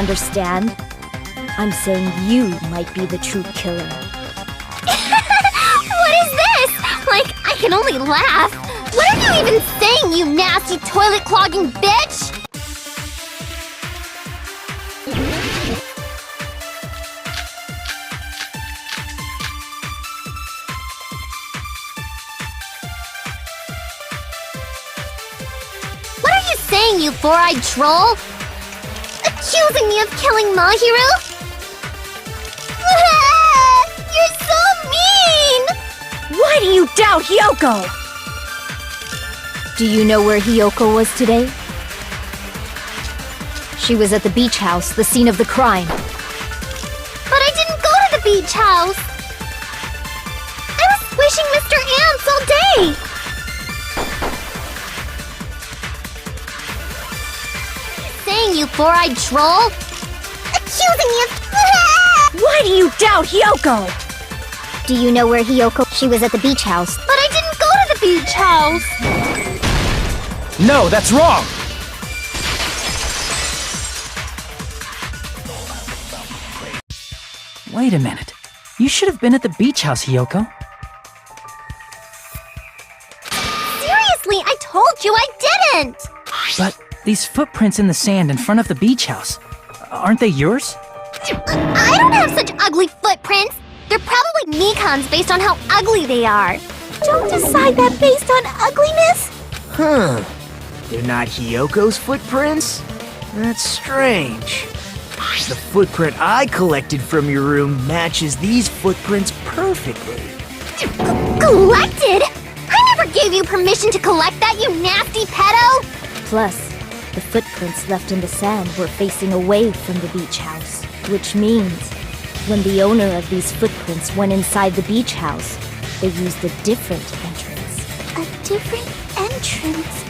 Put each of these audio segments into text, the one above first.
understand? I'm saying you might be the true killer. What is this? Like, I can only laugh. What are you even saying, you nasty toilet-clogging bitch? What are you saying, you four-eyed troll? Accusing me of killing Mahiru? You're so mean! Why do you doubt Hiyoko? Do you know where Hiyoko was today? She was at the beach house, the scene of the crime. But I didn't go to the beach house! I was wishing Mr. Ants all day! Saying, you four-eyed troll? Accusing me of... Why do you doubt Hiyoko? Do you know where Hiyoko? She was at the beach house. But I didn't go to the beach house! No, that's wrong! Wait a minute. You should have been at the beach house, Hiyoko. Seriously, I told you I didn't! But these footprints in the sand in front of the beach house, aren't they yours? I don't have such ugly footprints! They're probably Mikan's based on how ugly they are. Don't decide that based on ugliness! Huh. They're not Hiyoko's footprints? That's strange. The footprint I collected from your room matches these footprints perfectly. Collected? I never gave you permission to collect that, you nasty pedo! Plus, the footprints left in the sand were facing away from the beach house, which means when the owner of these footprints went inside the beach house, they used a different entrance. A different entrance?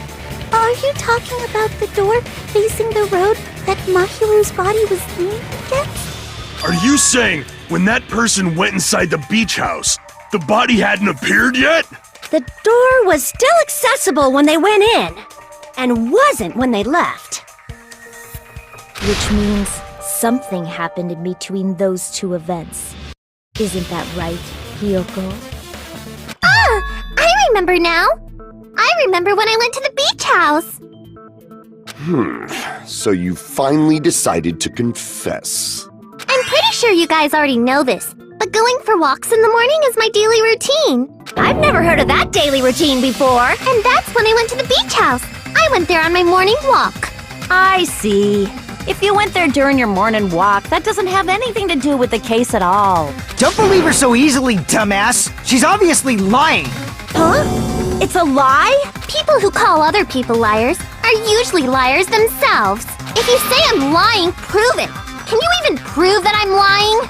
Are you talking about the door facing the road that Mahiru's body was leaning against? Are you saying when that person went inside the beach house, the body hadn't appeared yet? The door was still accessible when they went in, and wasn't when they left. Which means something happened in between those two events. Isn't that right, Hiyoko? Ah! I remember now! I remember when I went to the beach house! So you finally decided to confess. I'm pretty sure you guys already know this, but going for walks in the morning is my daily routine. I've never heard of that daily routine before. And that's when I went to the beach house. I went there on my morning walk. I see. If you went there during your morning walk, that doesn't have anything to do with the case at all. Don't believe her so easily, dumbass! She's obviously lying! Huh? It's a lie? People who call other people liars are usually liars themselves. If you say I'm lying, prove it. Can you even prove that I'm lying?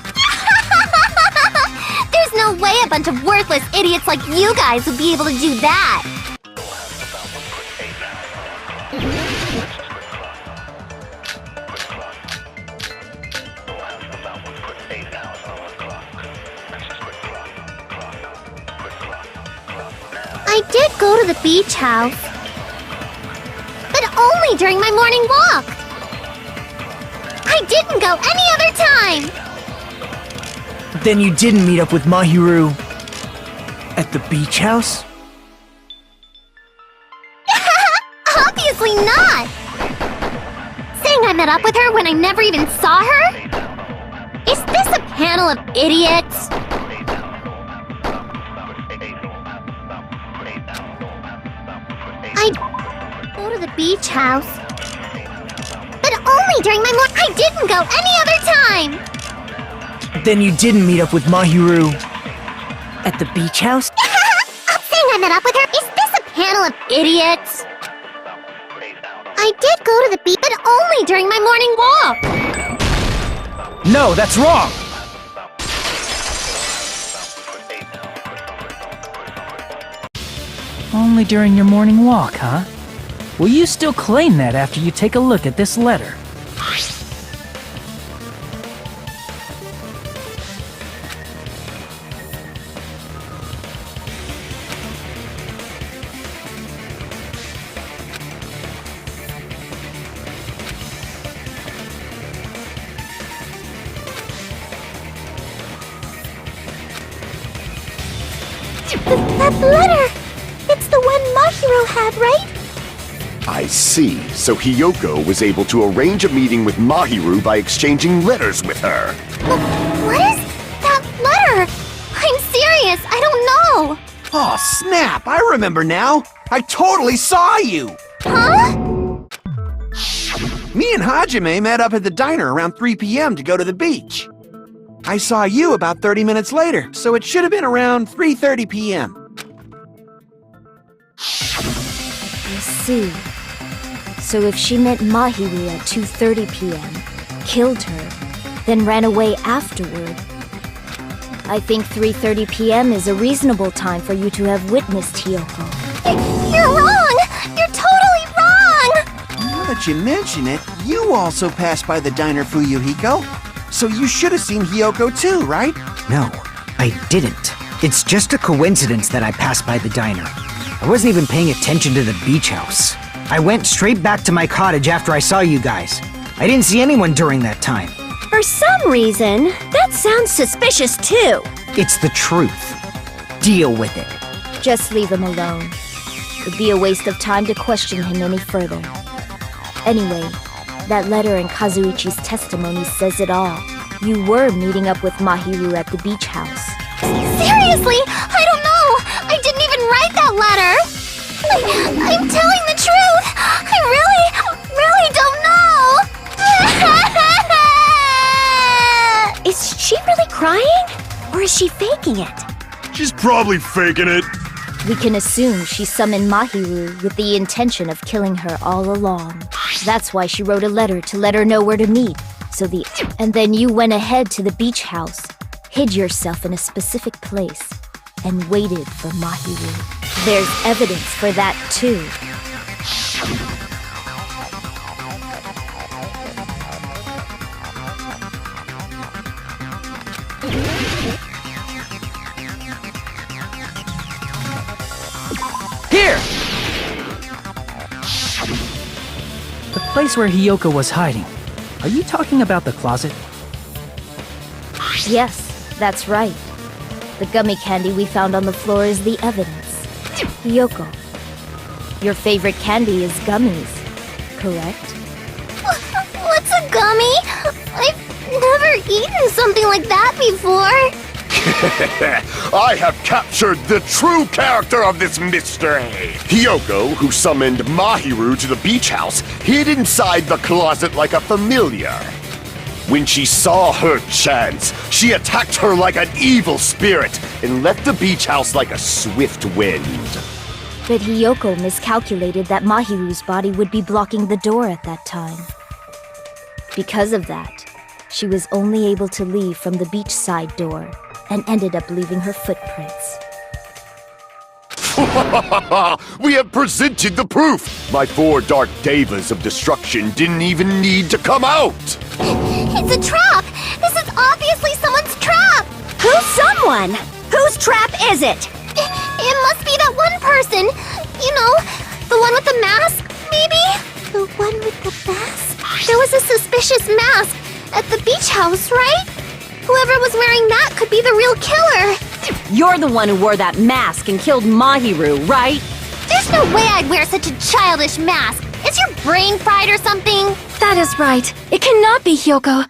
There's no way a bunch of worthless idiots like you guys would be able to do that. I did go to the beach house, but only during my morning walk. I didn't go any other time. Then you didn't meet up with Mahiru at the beach house? Obviously not. Saying I met up with her when I never even saw her? Is this a panel of idiots? I go to the beach house, but only during my morning. I didn't go any other time. Then you didn't meet up with Mahiru at the beach house? Saying I met up with her? Is this a panel of idiots? I did go to the beach, but only during my morning walk. No, that's wrong! Only during your morning walk, huh? Will you still claim that after you take a look at this letter? That letter! It's the one Mahiro had, right? I see. So Hiyoko was able to arrange a meeting with Mahiru by exchanging letters with her. What is that letter? I'm serious, I don't know. Oh, snap! I remember now! I totally saw you! Huh? Me and Hajime met up at the diner around 3 p.m. to go to the beach. I saw you about 30 minutes later, so it should have been around 3:30 p.m. I see. So if she met Mahiru at 2:30 p.m., killed her, then ran away afterward, I think 3:30 p.m. is a reasonable time for you to have witnessed Hiyoko. You're wrong! You're totally wrong! Now that you mention it, you also passed by the diner, Fuyuhiko. So you should have seen Hiyoko too, right? No, I didn't. It's just a coincidence that I passed by the diner. I wasn't even paying attention to the beach house. I went straight back to my cottage after I saw you guys. I didn't see anyone during that time. For some reason, that sounds suspicious too. It's the truth. Deal with it. Just leave him alone. It'd be a waste of time to question him any further. Anyway, that letter in Kazuichi's testimony says it all. You were meeting up with Mahiru at the beach house. Seriously, I don't know! I didn't even write that letter! I'm telling the truth! I really don't know! Is she really crying? Or is she faking it? She's probably faking it. We can assume she summoned Mahiru with the intention of killing her all along. That's why she wrote a letter to let her know where to meet. And then you went ahead to the beach house, hid yourself in a specific place, and waited for Mahiru. There's evidence for that too. Here! The place where Hiyoko was hiding. Are you talking about the closet? Yes, that's right. The gummy candy we found on the floor is the evidence. Hiyoko, your favorite candy is gummies, correct? What's a gummy? I've never eaten something like that before. I have captured the true character of this mystery. Hiyoko, who summoned Mahiru to the beach house, hid inside the closet like a familiar. When she saw her chance, she attacked her like an evil spirit and left the beach house like a swift wind. But Hiyoko miscalculated that Mahiru's body would be blocking the door at that time. Because of that, she was only able to leave from the beachside door and ended up leaving her footprints. We have presented the proof! My 4 dark devas of destruction didn't even need to come out! It's a trap! This is obviously someone's trap! Who's someone? Whose trap is it? It must be that one person! You know, the one with the mask, maybe? The one with the mask? There was a suspicious mask at the beach house, right? Whoever was wearing that could be the real killer! You're the one who wore that mask and killed Mahiru, right? There's no way I'd wear such a childish mask! Is your brain fried or something? That is right. It cannot be Hiyoko.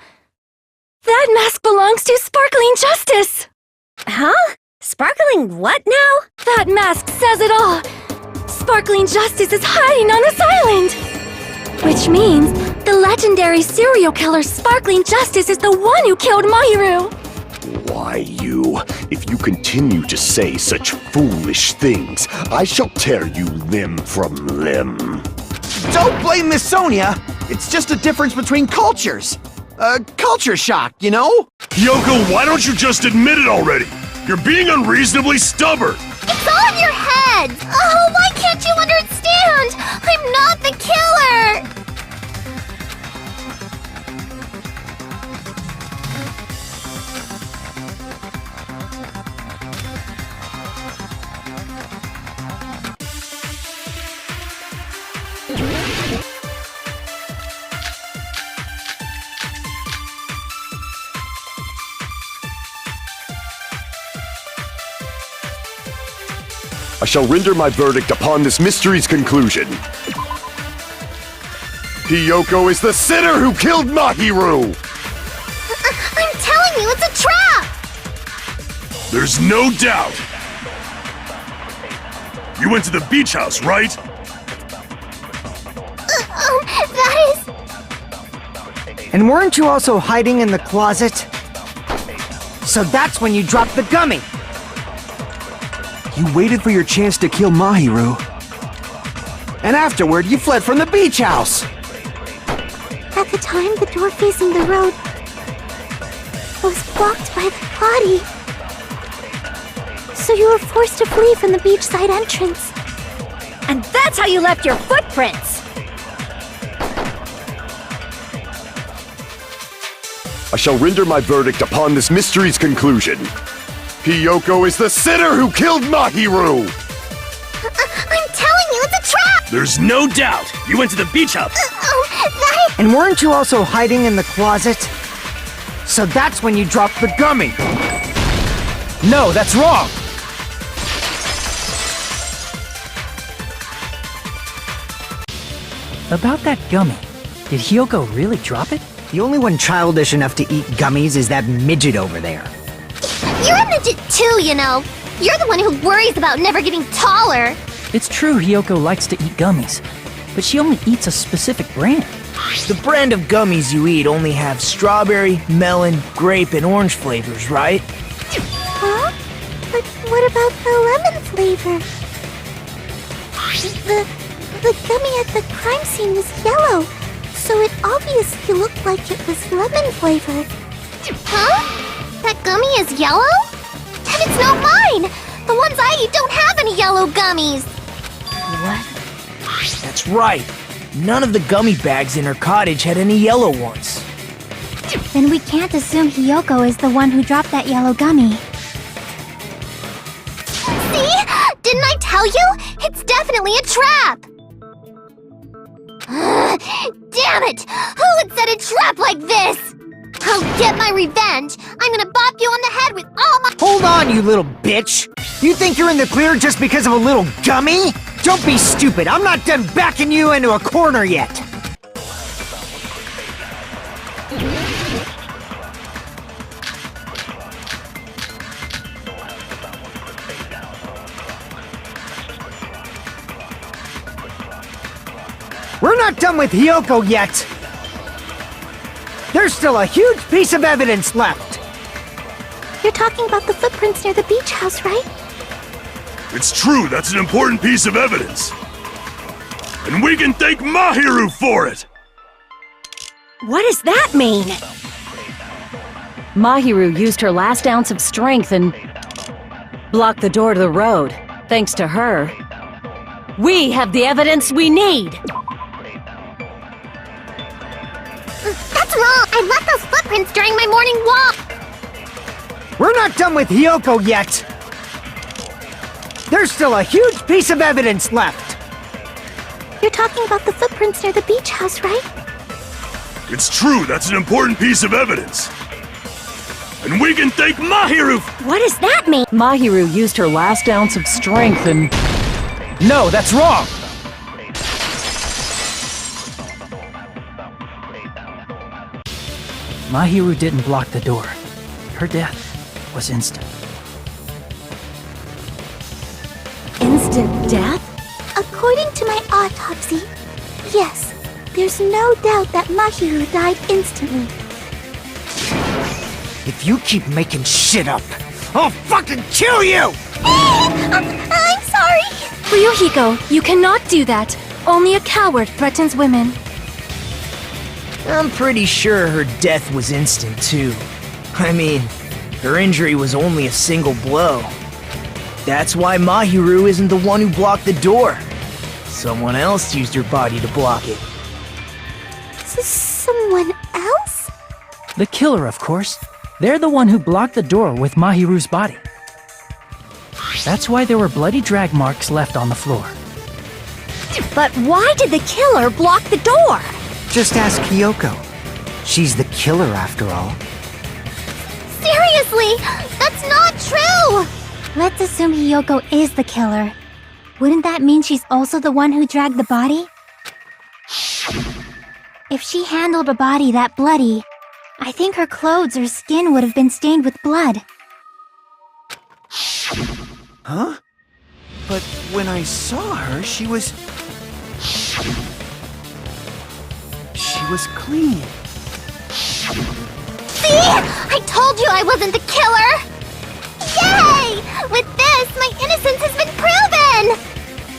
That mask belongs to Sparkling Justice! Huh? Sparkling what now? That mask says it all! Sparkling Justice is hiding on this island! Which means the legendary serial killer Sparkling Justice is the one who killed Mahiru! Why, you? If you continue to say such foolish things, I shall tear you limb from limb. Don't blame Miss Sonia! It's just a difference between cultures. Culture shock, you know? Hiyoko, why don't you just admit it already? You're being unreasonably stubborn. It's all in your head! Oh, why can't you understand? I'm not the killer! I shall render my verdict upon this mystery's conclusion. Hiyoko is the sinner who killed Mahiru! I'm telling you, it's a trap! There's no doubt. You went to the beach house, right? That is... And weren't you also hiding in the closet? So that's when you dropped the gummy! You waited for your chance to kill Mahiru. And afterward, you fled from the beach house! At the time, the door facing the road was blocked by the body. So you were forced to flee from the beachside entrance. And that's how you left your footprints! I shall render my verdict upon this mystery's conclusion. Hiyoko is the sinner who killed Mahiru! I'm telling you, it's a trap! There's no doubt. You went to the beach house. That is... And weren't you also hiding in the closet? So that's when you dropped the gummy! No, that's wrong! About that gummy, did Hiyoko really drop it? The only one childish enough to eat gummies is that midget over there. You're a midget too, you know. You're the one who worries about never getting taller. It's true Hiyoko likes to eat gummies, but she only eats a specific brand. The brand of gummies you eat only have strawberry, melon, grape, and orange flavors, right? Huh? But what about the lemon flavor? The gummy at the crime scene was yellow, so it obviously looked like it was lemon flavored. Huh? That gummy is yellow? Then it's not mine! The ones I eat don't have any yellow gummies! What? That's right. None of the gummy bags in her cottage had any yellow ones. Then we can't assume Hiyoko is the one who dropped that yellow gummy. See? Didn't I tell you? It's definitely a trap! Damn it! Who would set a trap like this? I'll get my revenge! I'm gonna bop you on the head with all my— Hold on, you little bitch! You think you're in the clear just because of a little gummy? Don't be stupid, I'm not done backing you into a corner yet! We're not done with Hiyoko yet! There's still a huge piece of evidence left! You're talking about the footprints near the beach house, right? It's true, that's an important piece of evidence. And we can thank Mahiru for it! What does that mean? Mahiru used her last ounce of strength and blocked the door to the road. Thanks to her, we have the evidence we need! That's wrong! I left those footprints during my morning walk! We're not done with Hiyoko yet! There's still a huge piece of evidence left! You're talking about the footprints near the beach house, right? It's true, that's an important piece of evidence. And we can thank Mahiru What does that mean? Mahiru used her last ounce of strength and... No, that's wrong! Mahiru didn't block the door. Her death was instant. Instant death? According to my autopsy, yes, there's no doubt that Mahiru died instantly. If you keep making shit up, I'll fucking kill you! I'm sorry! Ryuhiko, you cannot do that. Only a coward threatens women. I'm pretty sure her death was instant, too. I mean, her injury was only a single blow. That's why Mahiru isn't the one who blocked the door. Someone else used her body to block it. Someone else? The killer, of course. They're the one who blocked the door with Mahiru's body. That's why there were bloody drag marks left on the floor. But why did the killer block the door? Just ask Hiyoko. She's the killer after all. Seriously! That's not true! Let's assume Hiyoko is the killer. Wouldn't that mean she's also the one who dragged the body? If she handled a body that bloody, I think her clothes or skin would have been stained with blood. Huh? But when I saw her, she was clean. See? I told you I wasn't the killer! Yay! With this, my innocence has been proven!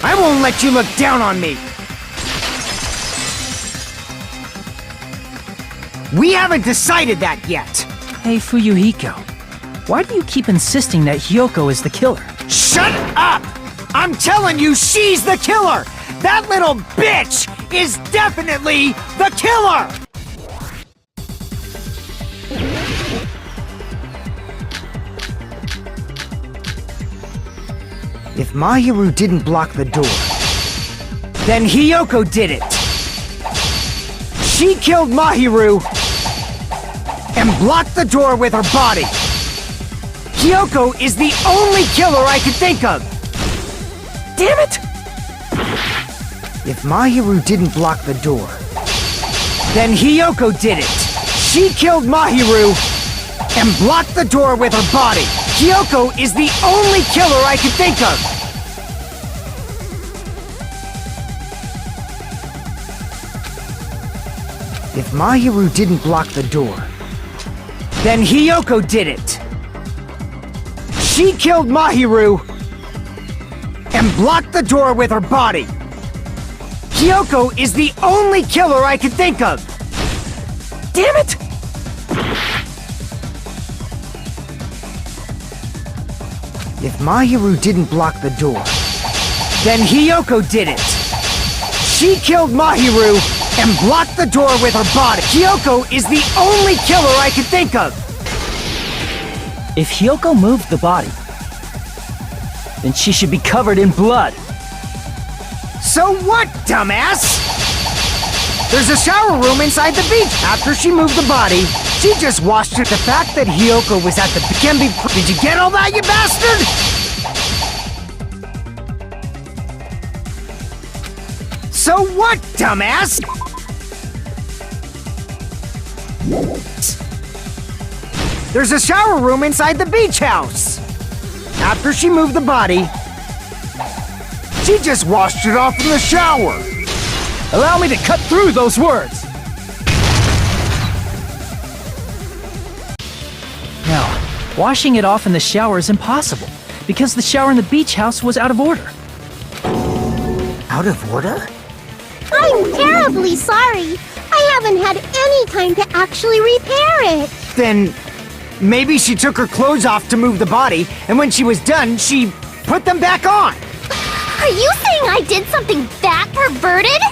I won't let you look down on me! We haven't decided that yet! Hey, Fuyuhiko. Why do you keep insisting that Hiyoko is the killer? Shut up! I'm telling you, she's the killer! That little bitch is definitely the killer! If Mahiru didn't block the door, then Hiyoko did it! She killed Mahiru and blocked the door with her body! Hiyoko is the only killer I can think of! Damn it! If Mahiru didn't block the door, then Hiyoko did it! She killed Mahiru and blocked the door with her body! Hiyoko is the only killer I can think of! If Mahiru didn't block the door, then Hiyoko did it! She killed Mahiru and blocked the door with her body! Hiyoko is the only killer I can think of! Damn it! If Mahiru didn't block the door, then Hiyoko did it! She killed Mahiru and blocked the door with her body! Hiyoko is the only killer I can think of! If Hiyoko moved the body, then she should be covered in blood. So what, dumbass? There's a shower room inside the beach. After she moved the body, she just washed it. The fact that Hiyoko was at the can be. Did you get all that, you bastard? So what, dumbass? There's a shower room inside the beach house. After she moved the body, she just washed it off in the shower. Allow me to cut through those words. Now, washing it off in the shower is impossible, because the shower in the beach house was out of order. Out of order? I'm terribly sorry. I haven't had any time to actually repair it. Then maybe she took her clothes off to move the body, and when she was done, she put them back on. Are you saying I did something that perverted?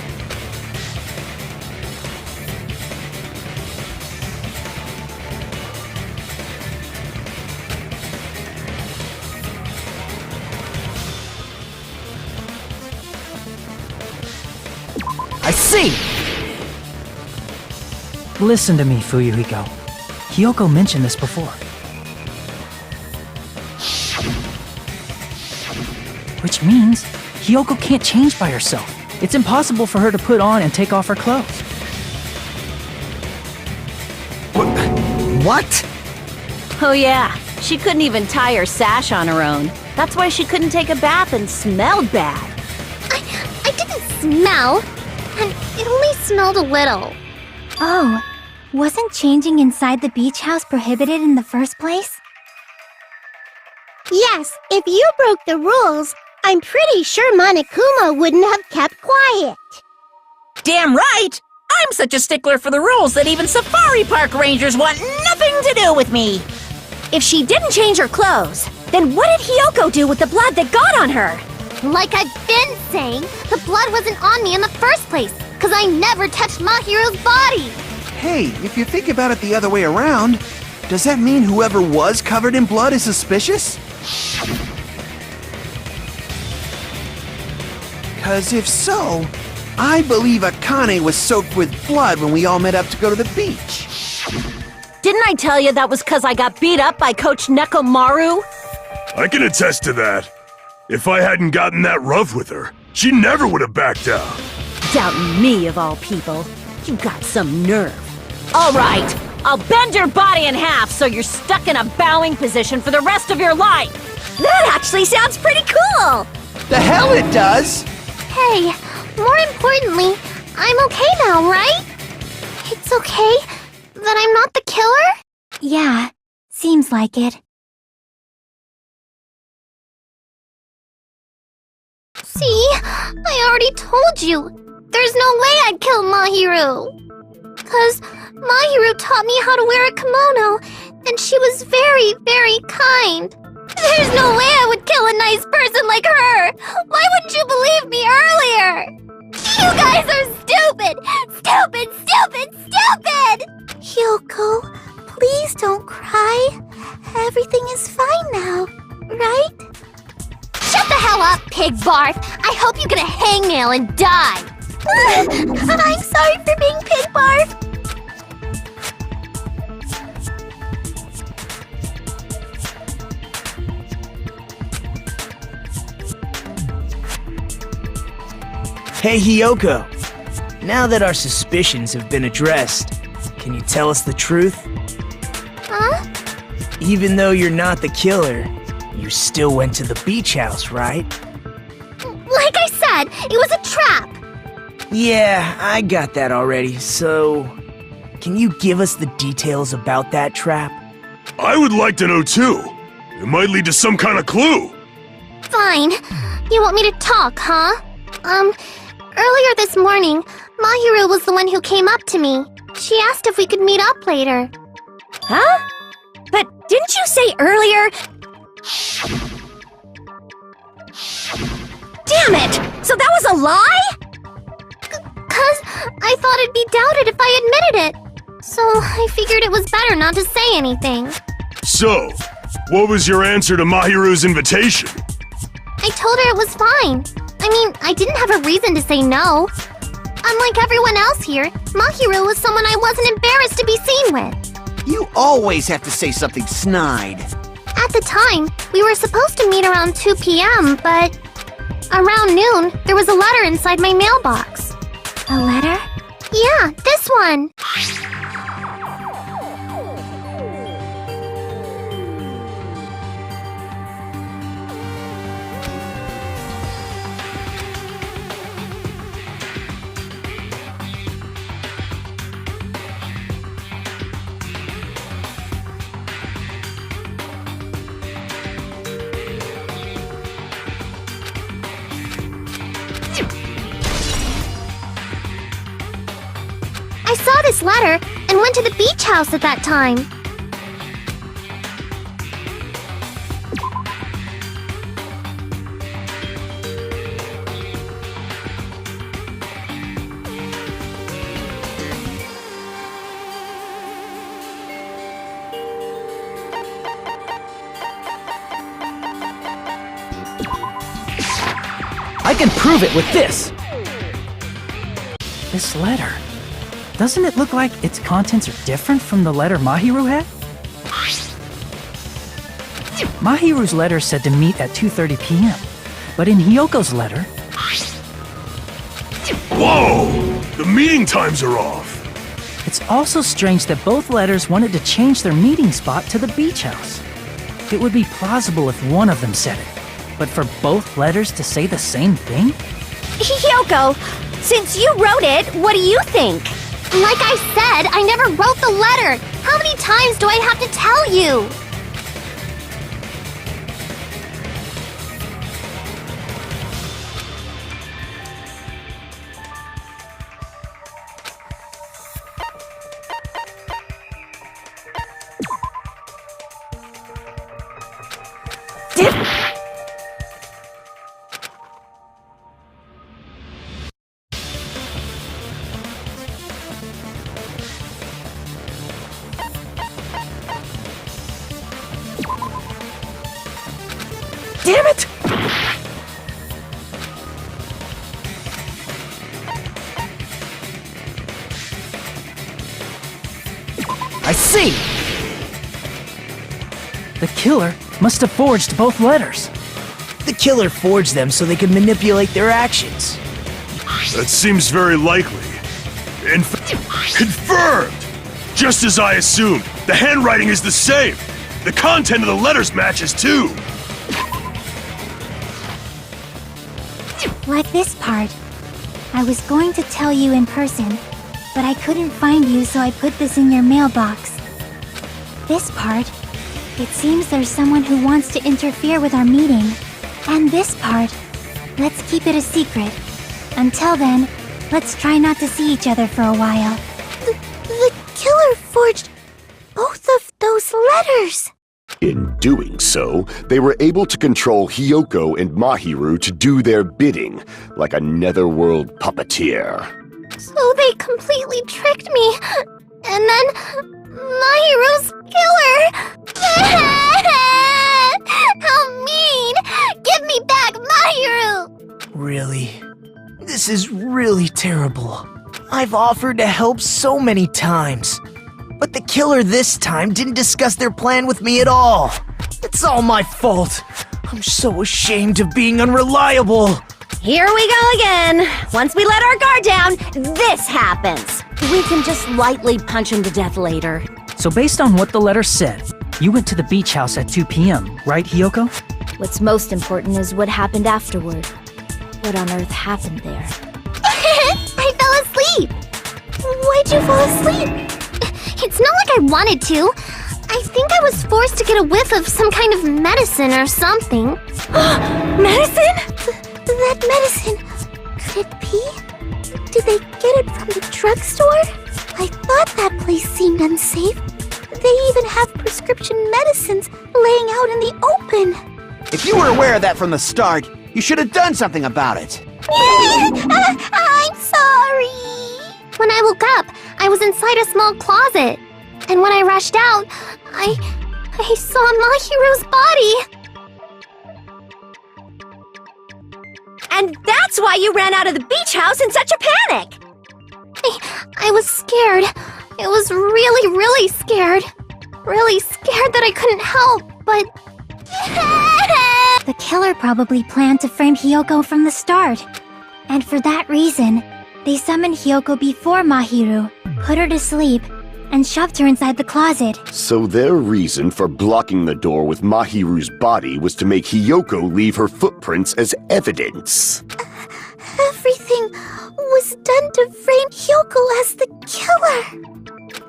I see! Listen to me, Fuyuhiko. Hiyoko mentioned this before. Which means Hiyoko can't change by herself. It's impossible for her to put on and take off her clothes. What? Oh yeah, she couldn't even tie her sash on her own. That's why she couldn't take a bath and smelled bad. I didn't smell, and it only smelled a little. Oh, wasn't changing inside the beach house prohibited in the first place? Yes, if you broke the rules, I'm pretty sure Monokuma wouldn't have kept quiet. Damn right! I'm such a stickler for the rules that even safari park rangers want nothing to do with me! If she didn't change her clothes, then what did Hiyoko do with the blood that got on her? Like I've been saying, the blood wasn't on me in the first place, because I never touched Mahiru's body! Hey, if you think about it the other way around, does that mean whoever was covered in blood is suspicious? 'Cause if so, I believe Akane was soaked with blood when we all met up to go to the beach. Didn't I tell you that was because I got beat up by Coach Nekomaru? I can attest to that. If I hadn't gotten that rough with her, she never would have backed down. Doubting me of all people. You got some nerve. All right, I'll bend your body in half so you're stuck in a bowing position for the rest of your life. That actually sounds pretty cool! The hell it does! Hey, more importantly, I'm okay now, right? It's okay that I'm not the killer? Yeah, seems like it. See? I already told you. There's no way I'd kill Mahiru. 'Cause Mahiru taught me how to wear a kimono, and she was very, very kind. There's no way I would kill a nice person like her! Why wouldn't you believe me earlier? You guys are stupid! Stupid, stupid, stupid! Hiyoko, please don't cry. Everything is fine now, right? Shut the hell up, pig barf! I hope you get a hangnail and die! I'm sorry for being pig barf. Hey, Hiyoko. Now that our suspicions have been addressed, can you tell us the truth? Huh? Even though you're not the killer, you still went to the beach house, right? Like I said, it was a trap! Yeah, I got that already, so... Can you give us the details about that trap? I would like to know too. It might lead to some kind of clue. Fine. You want me to talk, huh? Earlier this morning, Mahiru was the one who came up to me. She asked if we could meet up later. Huh? But didn't you say earlier... Damn it! So that was a lie? 'Cause I thought it'd be doubted if I admitted it. So I figured it was better not to say anything. So, what was your answer to Mahiru's invitation? I told her it was fine. I mean, I didn't have a reason to say no. Unlike everyone else here, Mahiru was someone I wasn't embarrassed to be seen with. You always have to say something snide. At the time, we were supposed to meet around 2 p.m., but around noon, there was a letter inside my mailbox. A letter? Yeah, this one. I saw this letter and went to the beach house at that time. I can prove it with this! This letter. Doesn't it look like its contents are different from the letter Mahiru had? Mahiru's letter said to meet at 2:30 p.m., but in Hiyoko's letter... Whoa! The meeting times are off! It's also strange that both letters wanted to change their meeting spot to the beach house. It would be plausible if one of them said it, but for both letters to say the same thing? Hiyoko, since you wrote it, what do you think? Like I said, I never wrote the letter. How many times do I have to tell you? Damn it! I see! The killer must have forged both letters. The killer forged them so they could manipulate their actions. That seems very likely. Confirmed! Just as I assumed, the handwriting is the same. The content of the letters matches too. Like this part. I was going to tell you in person, but I couldn't find you, so I put this in your mailbox. This part. It seems there's someone who wants to interfere with our meeting. And this part. Let's keep it a secret. Until then, let's try not to see each other for a while. The killer forged both of those letters! In doing so, they were able to control Hiyoko and Mahiru to do their bidding, like a netherworld puppeteer. So they completely tricked me. And then Mahiru's killer! How mean! Give me back Mahiru! Really? This is really terrible. I've offered to help so many times. But the killer this time didn't discuss their plan with me at all. It's all my fault. I'm so ashamed of being unreliable. Here we go again. Once we let our guard down, this happens. We can just lightly punch him to death later. So based on what the letter said, you went to the beach house at 2 p.m., right, Hiyoko? What's most important is what happened afterward. What on earth happened there? I fell asleep! Why'd you fall asleep? It's not like I wanted to. I think I was forced to get a whiff of some kind of medicine or something. Medicine? That medicine. Could it be? Did they get it from the drugstore? I thought that place seemed unsafe. They even have prescription medicines laying out in the open. If you were aware of that from the start, you should have done something about it. I'm sorry. When I woke up, I was inside a small closet. And when I rushed out, I saw Mahiru's body. And that's why you ran out of the beach house in such a panic! I was scared. I was really, really scared. Really scared that I couldn't help, but... The killer probably planned to frame Hiyoko from the start. And for that reason, they summoned Hiyoko before Mahiru, put her to sleep, and shoved her inside the closet. So their reason for blocking the door with Mahiru's body was to make Hiyoko leave her footprints as evidence. Everything was done to frame Hiyoko as the killer.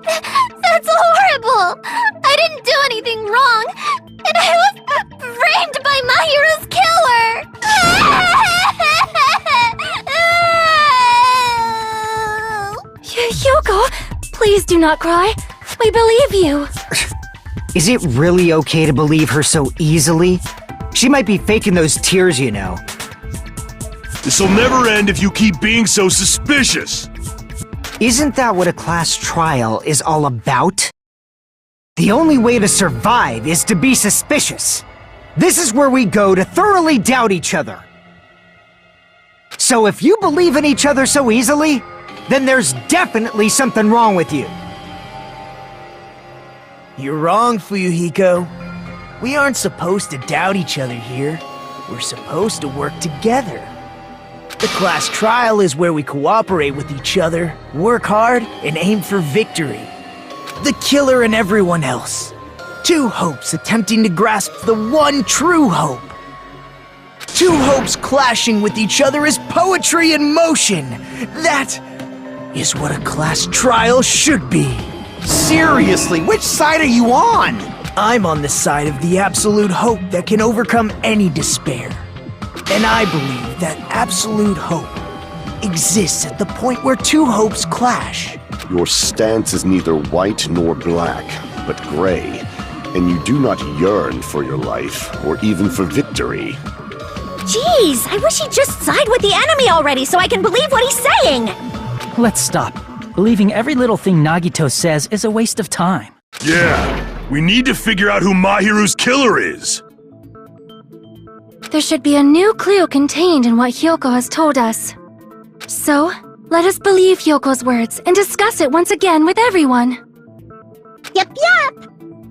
That's horrible! I didn't do anything wrong, and I was framed by Mahiru's killer! Hiyoko, please do not cry. We believe you. Is it really okay to believe her so easily? She might be faking those tears, you know. This'll never end if you keep being so suspicious. Isn't that what a class trial is all about? The only way to survive is to be suspicious. This is where we go to thoroughly doubt each other. So if you believe in each other so easily, then there's definitely something wrong with you. You're wrong, Fuyuhiko. We aren't supposed to doubt each other here. We're supposed to work together. The class trial is where we cooperate with each other, work hard, and aim for victory. The killer and everyone else. Two hopes attempting to grasp the one true hope. Two hopes clashing with each other is poetry in motion. That is what a class trial should be. Seriously, which side are you on? I'm on the side of the absolute hope that can overcome any despair. And I believe that absolute hope exists at the point where two hopes clash. Your stance is neither white nor black, but gray, and you do not yearn for your life, or even for victory. Jeez, I wish he'd just side with the enemy already so I can believe what he's saying! Let's stop. Believing every little thing Nagito says is a waste of time. Yeah, we need to figure out who Mahiru's killer is. There should be a new clue contained in what Hiyoko has told us. So, let us believe Hyoko's words and discuss it once again with everyone. Yep, yep.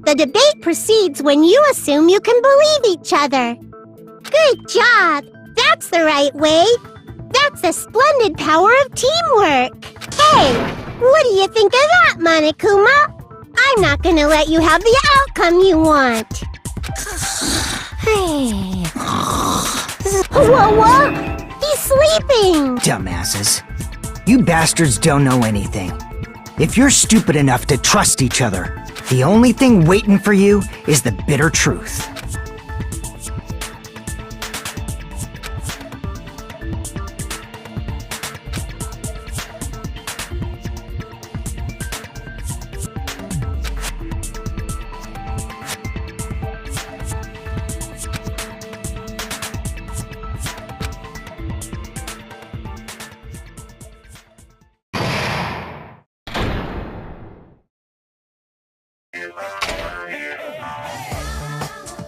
The debate proceeds when you assume you can believe each other. Good job! That's the right way! That's the splendid power of teamwork! Hey, what do you think of that, Monokuma? I'm not gonna let you have the outcome you want! Hey. Whoa! He's sleeping! Dumbasses. You bastards don't know anything. If you're stupid enough to trust each other, the only thing waiting for you is the bitter truth.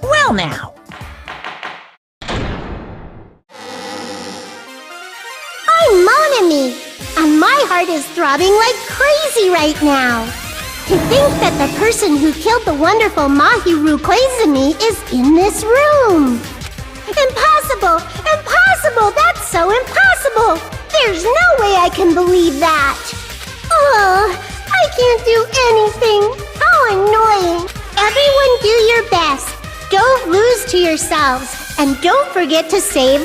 Well now. I'm Monami, and my heart is throbbing like crazy right now. To think that the person who killed the wonderful Mahiru Koizumi is in this room. Impossible! Impossible! That's so impossible! There's no way I can believe that! Oh, I can't do anything! How annoying! Everyone do your best! Don't lose to yourselves, and don't forget to save...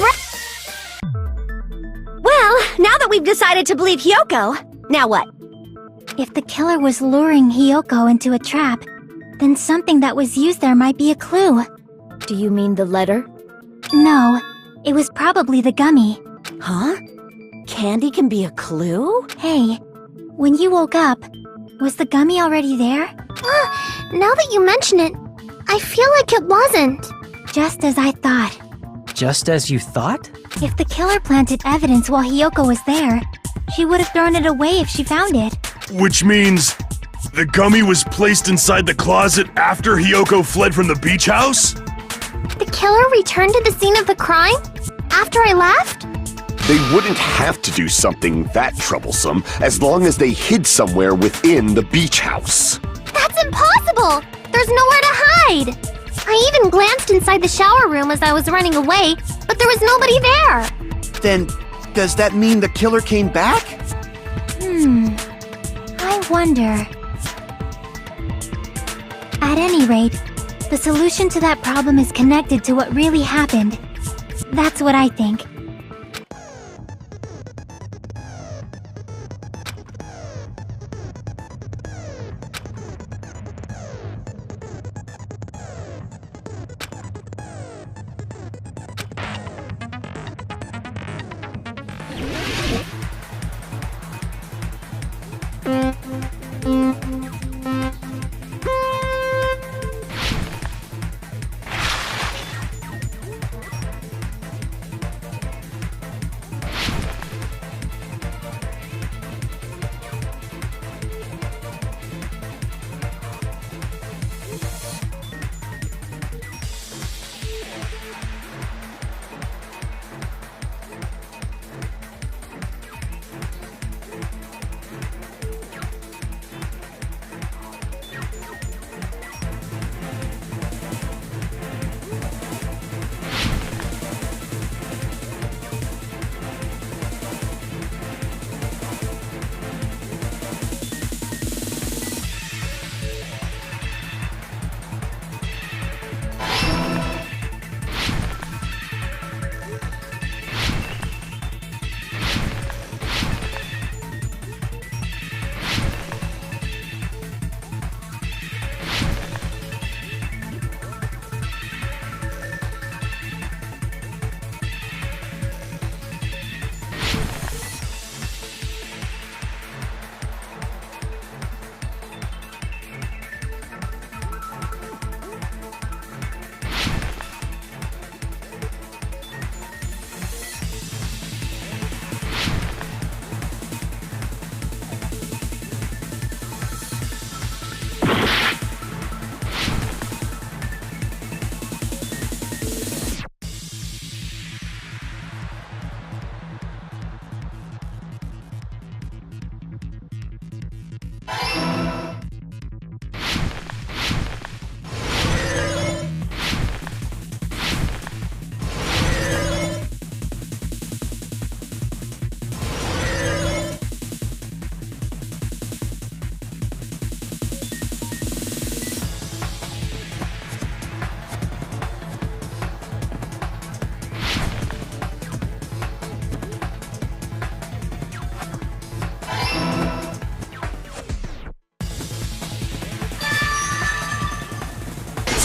Well, now that we've decided to believe Hiyoko, now what? If the killer was luring Hiyoko into a trap, then something that was used there might be a clue. Do you mean the letter? No, it was probably the gummy. Huh? Candy can be a clue? Hey, when you woke up, was the gummy already there? Now that you mention it, I feel like it wasn't. Just as I thought. Just as you thought? If the killer planted evidence while Hiyoko was there, she would have thrown it away if she found it. Which means the gummy was placed inside the closet after Hiyoko fled from the beach house? The killer returned to the scene of the crime? After I left? They wouldn't have to do something that troublesome as long as they hid somewhere within the beach house. That's impossible! There's nowhere to hide! I even glanced inside the shower room as I was running away, but there was nobody there! Then, does that mean the killer came back? I wonder. At any rate, the solution to that problem is connected to what really happened. That's what I think.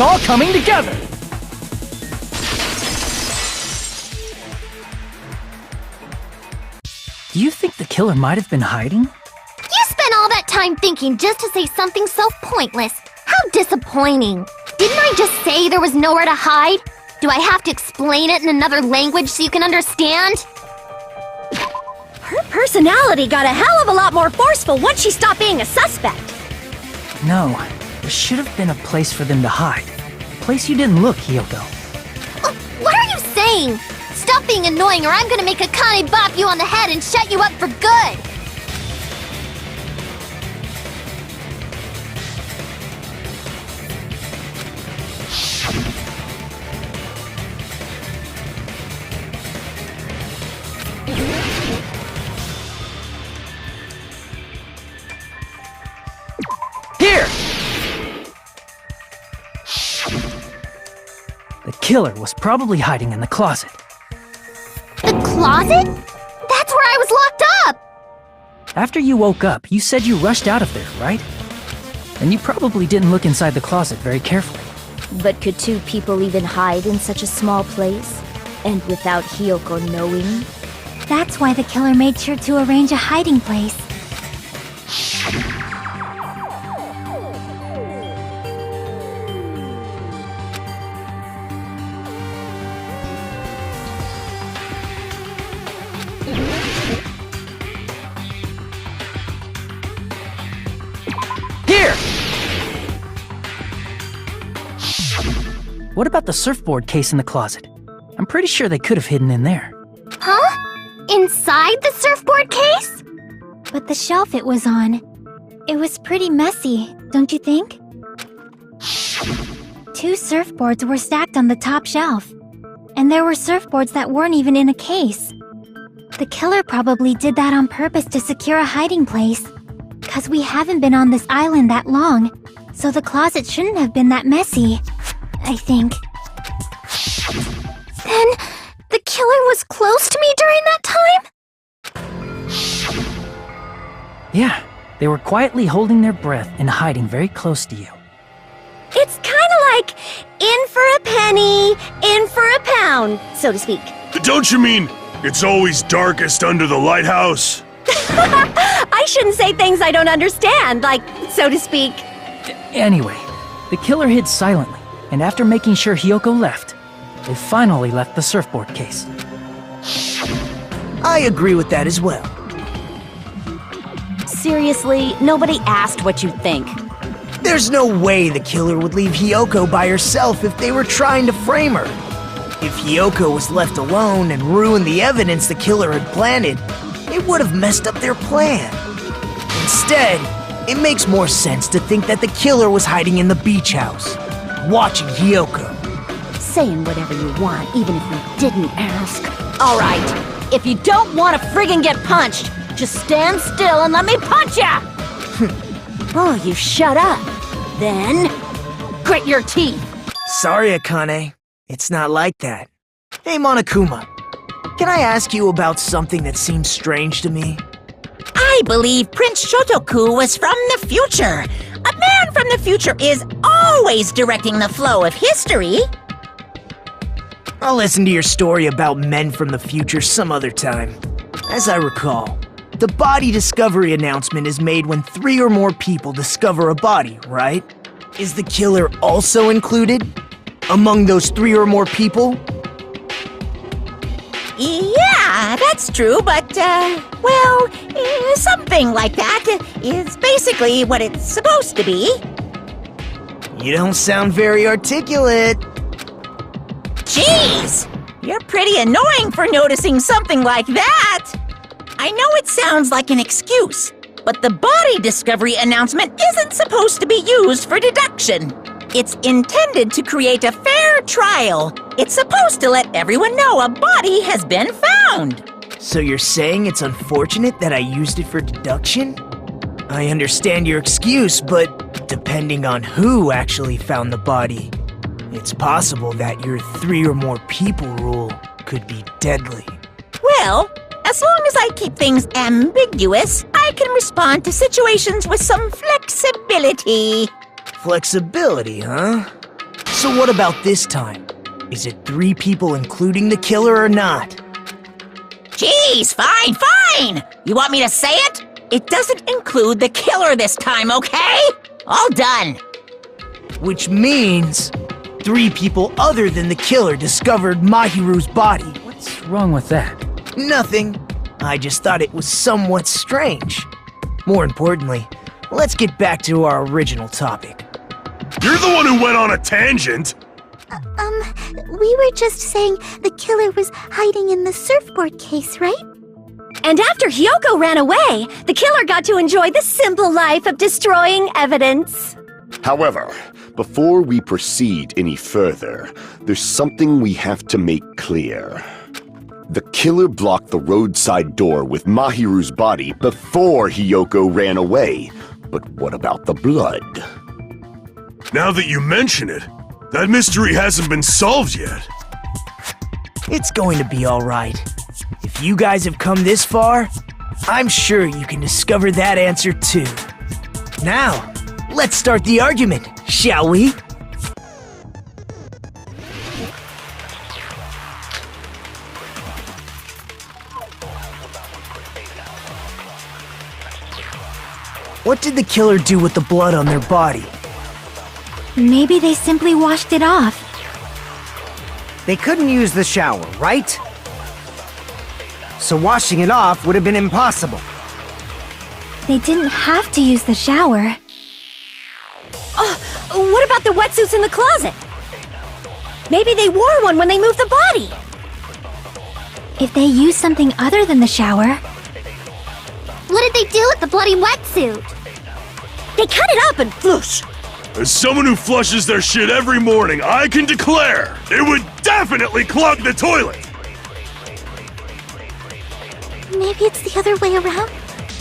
all coming together! Do you think the killer might have been hiding? You spent all that time thinking just to say something so pointless. How disappointing. Didn't I just say there was nowhere to hide? Do I have to explain it in another language so you can understand? Her personality got a hell of a lot more forceful once she stopped being a suspect. No, there should have been a place for them to hide. A place you didn't look, Hiyoko. What are you saying? Stop being annoying or I'm gonna make Akane bop you on the head and shut you up for good! Here! The killer was probably hiding in the closet. The closet? That's where I was locked up! After you woke up, you said you rushed out of there, right? And you probably didn't look inside the closet very carefully. But could two people even hide in such a small place? And without Hiyoko knowing? That's why the killer made sure to arrange a hiding place. Here! What about the surfboard case in the closet? I'm pretty sure they could have hidden in there. Huh? Inside the surfboard case? But the shelf it was on, it was pretty messy, don't you think? 2 surfboards were stacked on the top shelf. And there were surfboards that weren't even in a case. The killer probably did that on purpose to secure a hiding place. 'Cause we haven't been on this island that long, so the closet shouldn't have been that messy, I think. Then, the killer was close to me during that time? Yeah, they were quietly holding their breath and hiding very close to you. It's kinda like in for a penny, in for a pound, so to speak. Don't you mean it's always darkest under the lighthouse? I shouldn't say things I don't understand, like, so to speak. Anyway, the killer hid silently, and after making sure Hiyoko left, they finally left the surfboard case. I agree with that as well. Seriously, nobody asked what you think. There's no way the killer would leave Hiyoko by herself if they were trying to frame her. If Hiyoko was left alone and ruined the evidence the killer had planted, it would have messed up their plan. Instead, it makes more sense to think that the killer was hiding in the beach house, watching Hiyoko. Saying whatever you want, even if we didn't ask. All right, if you don't want to friggin' get punched, just stand still and let me punch ya! Oh, you shut up. Then, grit your teeth. Sorry, Akane. It's not like that. Hey, Monokuma. Can I ask you about something that seems strange to me? I believe Prince Shotoku was from the future. A man from the future is always directing the flow of history. I'll listen to your story about men from the future some other time. As I recall, the body discovery announcement is made when 3 or more people discover a body, right? Is the killer also included? Among those 3 or more people? Yeah, that's true, but, well, something like that is basically what it's supposed to be. You don't sound very articulate. Jeez! You're pretty annoying for noticing something like that! I know it sounds like an excuse, but the body discovery announcement isn't supposed to be used for deduction. It's intended to create a fair trial. It's supposed to let everyone know a body has been found. So you're saying it's unfortunate that I used it for deduction? I understand your excuse, but depending on who actually found the body, it's possible that your 3 or more people rule could be deadly. Well, as long as I keep things ambiguous, I can respond to situations with some flexibility. Flexibility, huh? So what about this time? Is it 3 people including the killer or not? Jeez, fine! You want me to say it? It doesn't include the killer this time, okay? All done. Which means 3 people other than the killer discovered Mahiru's body. What's wrong with that? Nothing. I just thought it was somewhat strange. More importantly, let's get back to our original topic. You're the one who went on a tangent! We were just saying the killer was hiding in the surfboard case, right? And after Hiyoko ran away, the killer got to enjoy the simple life of destroying evidence. However, before we proceed any further, there's something we have to make clear. The killer blocked the roadside door with Mahiru's body before Hiyoko ran away. But what about the blood? Now that you mention it, that mystery hasn't been solved yet. It's going to be alright. If you guys have come this far, I'm sure you can discover that answer too. Now, let's start the argument, shall we? What did the killer do with the blood on their body? Maybe they simply washed it off. They couldn't use the shower, right? So washing it off would have been impossible. They didn't have to use the shower. Oh, what about the wetsuits in the closet? Maybe they wore one when they moved the body. If they used something other than the shower... What did they do with the bloody wetsuit? They cut it up and flush. As someone who flushes their shit every morning, I can declare it would definitely clog the toilet! Maybe it's the other way around?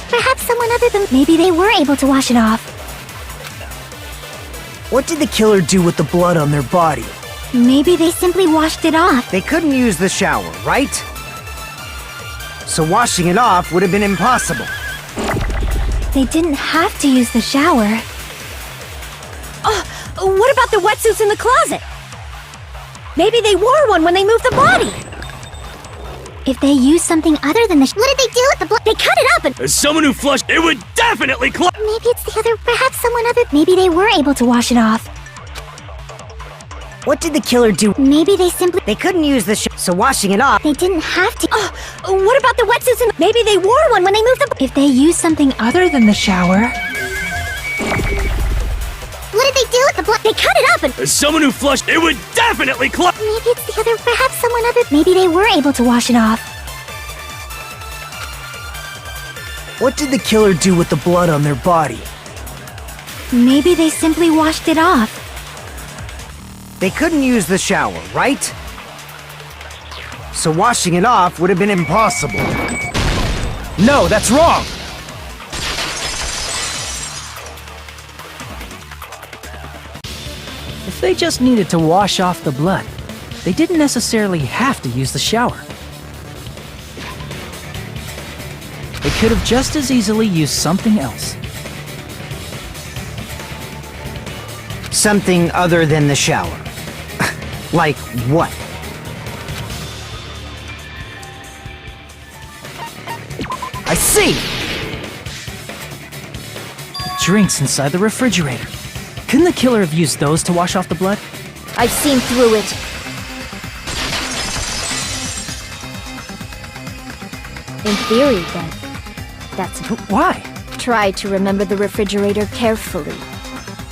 Perhaps someone other than... Maybe they were able to wash it off. What did the killer do with the blood on their body? Maybe they simply washed it off. They couldn't use the shower, right? So washing it off would have been impossible. They didn't have to use the shower. Oh, what about the wetsuits in the closet? Maybe they wore one when they moved the body. If they used something other than the What did they do with the blood? They cut it up and... As someone who flushed, it would definitely clog... Maybe it's the other... Perhaps someone other... Maybe they were able to wash it off. What did the killer do? Maybe they simply... They couldn't use the shower, so washing it off... They didn't have to... Oh, what about the wetsuits in the... Maybe they wore one when they moved the... If they used something other than the shower... What did they do with the blood? They cut it up and... As someone who flushed, it would definitely clog... Maybe it's the other... Perhaps someone other... Maybe they were able to wash it off. What did the killer do with the blood on their body? Maybe they simply washed it off. They couldn't use the shower, right? So washing it off would have been impossible. No, that's wrong! If they just needed to wash off the blood, they didn't necessarily have to use the shower. They could have just as easily used something else. Something other than the shower. Like what? I see! Drinks inside the refrigerator. Couldn't the killer have used those to wash off the blood? I've seen through it. In theory, then. That's... Why? Try to remember the refrigerator carefully,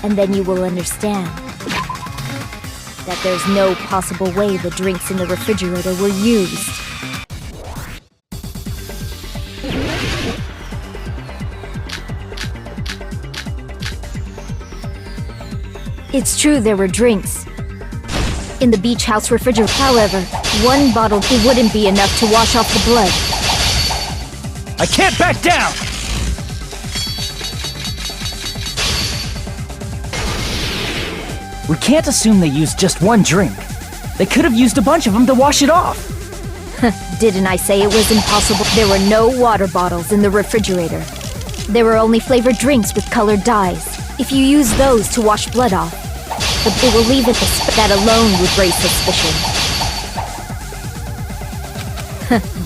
and then you will understand that there's no possible way the drinks in the refrigerator were used. It's true there were drinks in the beach house refrigerator. However, one bottle it wouldn't be enough to wash off the blood. I can't back down! We can't assume they used just one drink. They could have used a bunch of them to wash it off. Didn't I say it was impossible? There were no water bottles in the refrigerator. There were only flavored drinks with colored dyes. If you use those to wash blood off, It will leave it that alone would raise suspicion.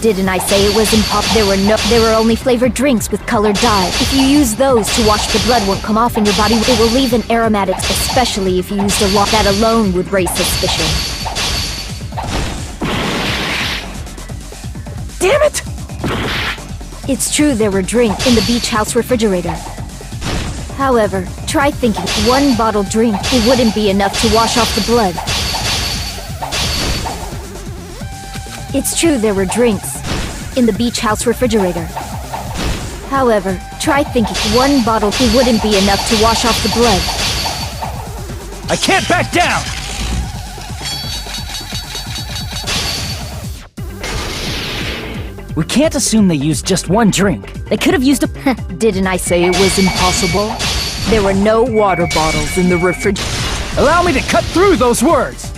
Didn't I say it was impossible? There were only flavored drinks with colored dye. If you use those to wash, the blood won't come off in your body. It will leave an aromatic, especially if you used a lot. That alone would raise suspicion. Damn it! It's true there were drinks in the beach house refrigerator. However, try thinking, one bottle drink, it wouldn't be enough to wash off the blood. It's true there were drinks in the beach house refrigerator. However, try thinking, one bottle, it wouldn't be enough to wash off the blood. I can't back down! We can't assume they used just one drink. They could have used a... Didn't I say it was impossible? There were no water bottles in the refrigerator. Allow me to cut through those words!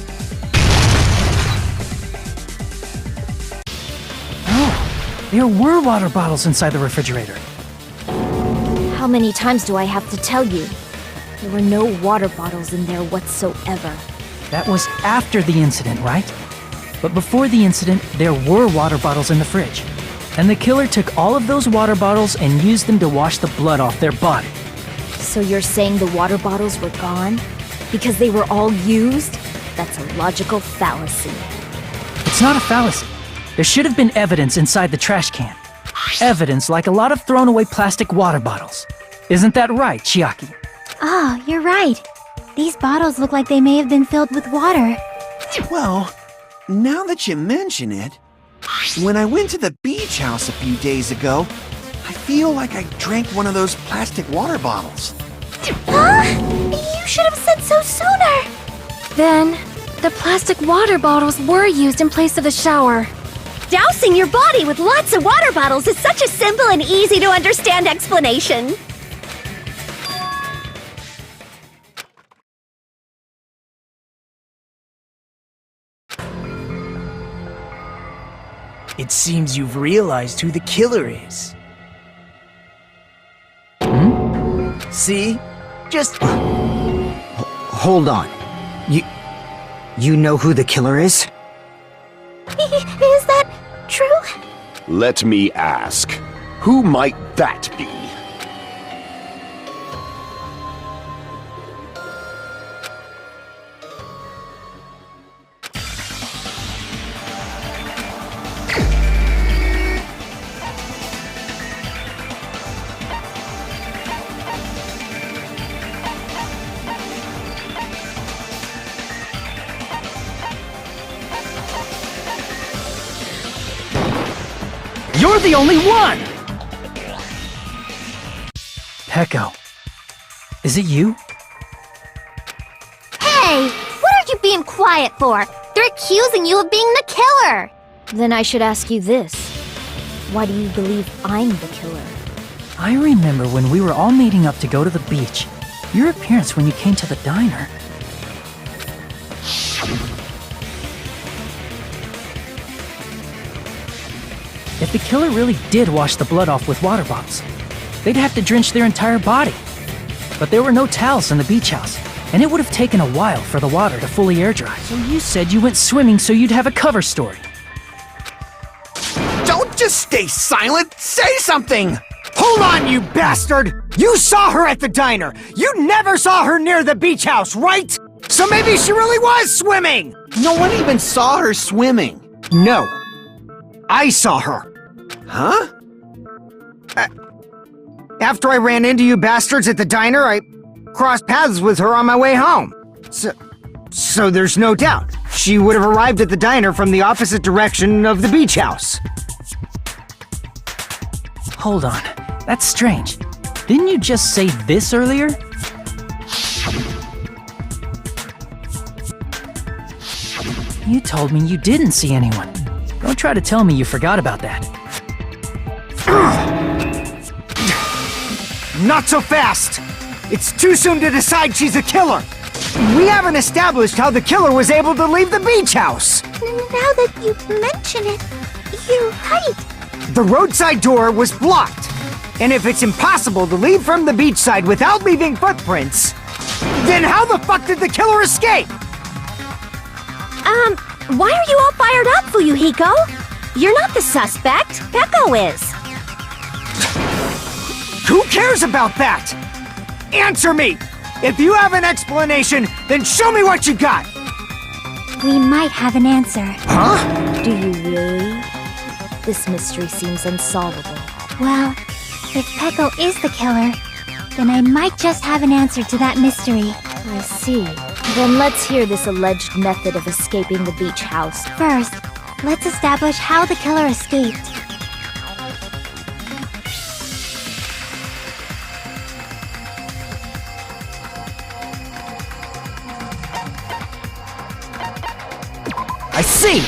Oh, there were water bottles inside the refrigerator. How many times do I have to tell you? There were no water bottles in there whatsoever. That was after the incident, right? But before the incident, there were water bottles in the fridge. And the killer took all of those water bottles and used them to wash the blood off their body. So you're saying the water bottles were gone? Because they were all used? That's a logical fallacy. It's not a fallacy. There should have been evidence inside the trash can. Evidence like a lot of thrown away plastic water bottles. Isn't that right, Chiaki? Oh, you're right. These bottles look like they may have been filled with water. Well, now that you mention it, when I went to the beach house a few days ago, I feel like I drank one of those plastic water bottles. Huh? You should have said so sooner! Then, the plastic water bottles were used in place of the shower. Dousing your body with lots of water bottles is such a simple and easy to understand explanation. It seems you've realized who the killer is. See? Just... Hold on. You know who the killer is? Is that true? Let me ask, who might that be? You're the only one! Peko. Is it you? Hey! What are you being quiet for? They're accusing you of being the killer! Then I should ask you this. Why do you believe I'm the killer? I remember when we were all meeting up to go to the beach. Your appearance when you came to the diner. If the killer really did wash the blood off with water bottles, they'd have to drench their entire body. But there were no towels in the beach house, and it would have taken a while for the water to fully air dry. So you said you went swimming so you'd have a cover story. Don't just stay silent! Say something! Hold on, you bastard! You saw her at the diner! You never saw her near the beach house, right? So maybe she really was swimming! No one even saw her swimming. No. I saw her. Huh? After I ran into you bastards at the diner, I crossed paths with her on my way home. So there's no doubt. She would have arrived at the diner from the opposite direction of the beach house. Hold on. That's strange. Didn't you just say this earlier? You told me you didn't see anyone. Don't try to tell me you forgot about that. Not so fast! It's too soon to decide she's a killer! We haven't established how the killer was able to leave the beach house! Now that you mention it, you're right. The roadside door was blocked. And if it's impossible to leave from the beachside without leaving footprints, Then how the fuck did the killer escape? Why are you all fired up, Hiyoko? You're not the suspect. Peko is. Who cares about that? Answer me! If you have an explanation, then show me what you got! We might have an answer. Huh? Do you really? This mystery seems unsolvable. Well, if Peko is the killer, then I might just have an answer to that mystery. I see. Then let's hear this alleged method of escaping the beach house. First, let's establish how the killer escaped. I see!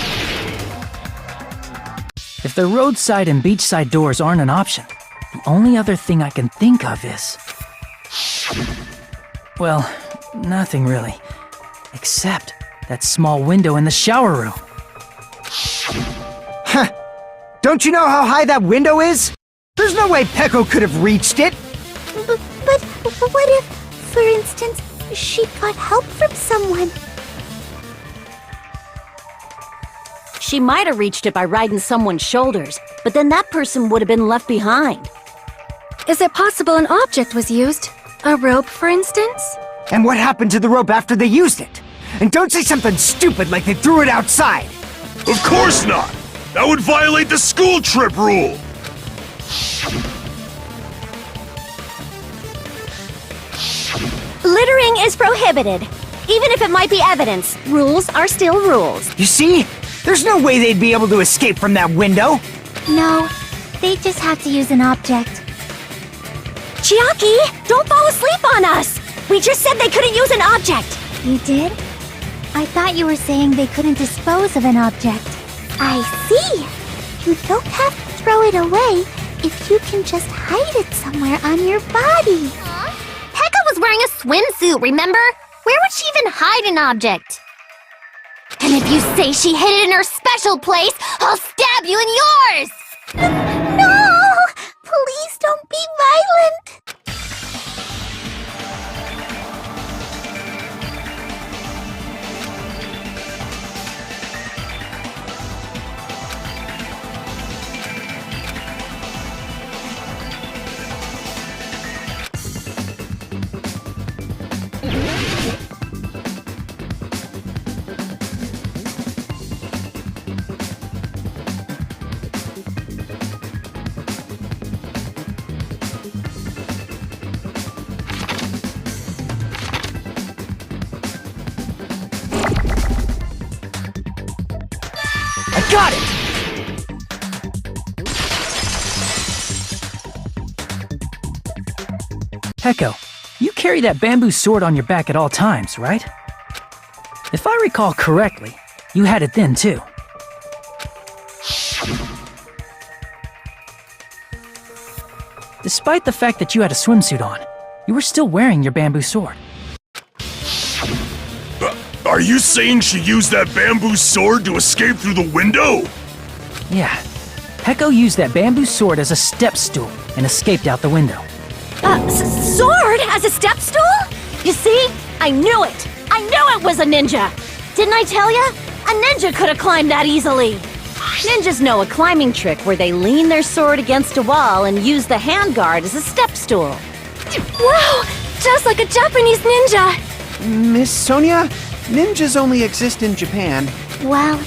If the roadside and beachside doors aren't an option, the only other thing I can think of is... well, nothing really. Except that small window in the shower room. Huh. Don't you know how high that window is? There's no way Peko could have reached it! But what if, for instance, she got help from someone? She might have reached it by riding someone's shoulders, but then that person would have been left behind. Is it possible an object was used? A rope, for instance? And what happened to the rope after they used it? And don't say something stupid like they threw it outside! Of course not! That would violate the school trip rule! Littering is prohibited. Even if it might be evidence, rules are still rules. You see? There's no way they'd be able to escape from that window! No, they just have to use an object. Chiaki, don't fall asleep on us! We just said they couldn't use an object! You did? I thought you were saying they couldn't dispose of an object. I see! You don't have to throw it away if you can just hide it somewhere on your body. Pekka was wearing a swimsuit, remember? Where would she even hide an object? And if you say she hid it in her special place, I'll stab you in yours! No! Please don't be violent! Got it! Peko, you carry that bamboo sword on your back at all times, right? If I recall correctly, you had it then too. Despite the fact that you had a swimsuit on, you were still wearing your bamboo sword. Are you saying she used that bamboo sword to escape through the window? Yeah. Peko used that bamboo sword as a step stool and escaped out the window. Sword as a step stool? You see? I knew it! I knew it was a ninja! Didn't I tell ya? A ninja could have climbed that easily! Ninjas know a climbing trick where they lean their sword against a wall and use the handguard as a step stool. Wow! Just like a Japanese ninja! Miss Sonia, ninjas only exist in Japan. Well,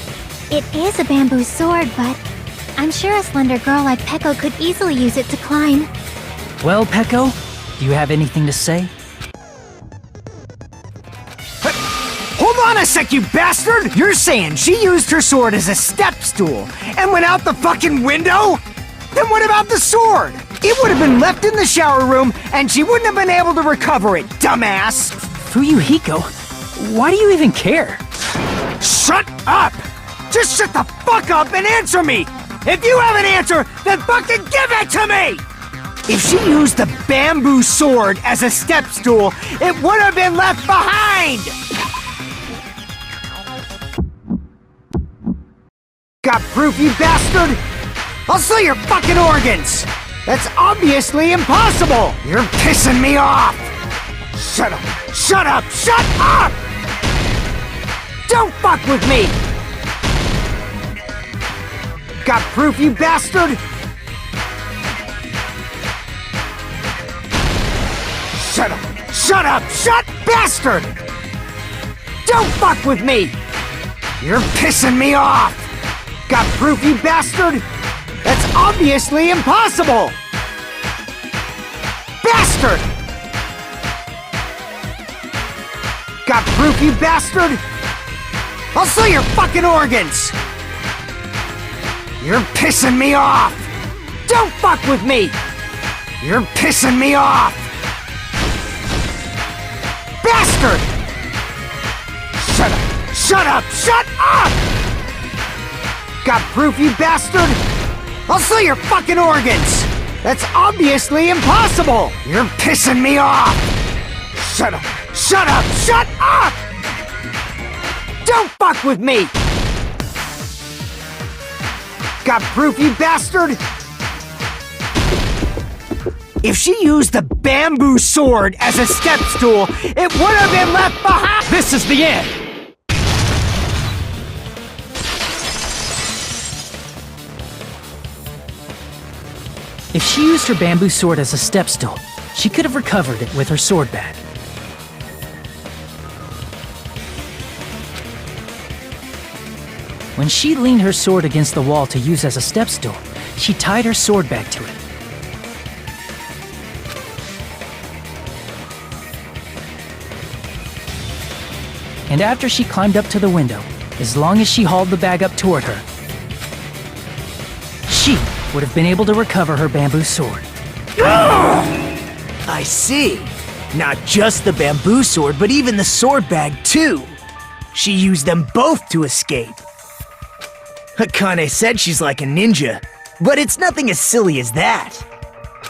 it is a bamboo sword, but I'm sure a slender girl like Peko could easily use it to climb. Well, Peko, do you have anything to say? Hold on a sec, you bastard! You're saying she used her sword as a step stool and went out the fucking window? Then what about the sword? It would have been left in the shower room and she wouldn't have been able to recover it, dumbass! Hiyoko, why do you even care? Shut up! Just shut the fuck up and answer me! If you have an answer, then fucking give it to me! If she used the bamboo sword as a step stool, it would have been left behind! Got proof, you bastard? I'll sell your fucking organs! That's obviously impossible! You're pissing me off! Shut up! Shut up! Shut up! Don't fuck with me! Got proof, you bastard? Shut up! Shut up! Shut, bastard! Don't fuck with me! You're pissing me off! Got proof, you bastard? That's obviously impossible! Bastard! Got proof, you bastard? I'll sell your fucking organs! You're pissing me off! Don't fuck with me! You're pissing me off! Bastard! Shut up! Shut up! Shut up! Got proof, you bastard? I'll sell your fucking organs! That's obviously impossible! You're pissing me off! Shut up! Shut up! Shut up! Don't fuck with me! Got proof, you bastard? If she used the bamboo sword as a step stool, it would have been left behind! This is the end! If she used her bamboo sword as a step stool, she could have recovered it with her sword bag. When she leaned her sword against the wall to use as a step stool, she tied her sword bag to it. And after she climbed up to the window, as long as she hauled the bag up toward her, she would have been able to recover her bamboo sword. I see. Not just the bamboo sword, but even the sword bag too. She used them both to escape. Akane said she's like a ninja, but it's nothing as silly as that.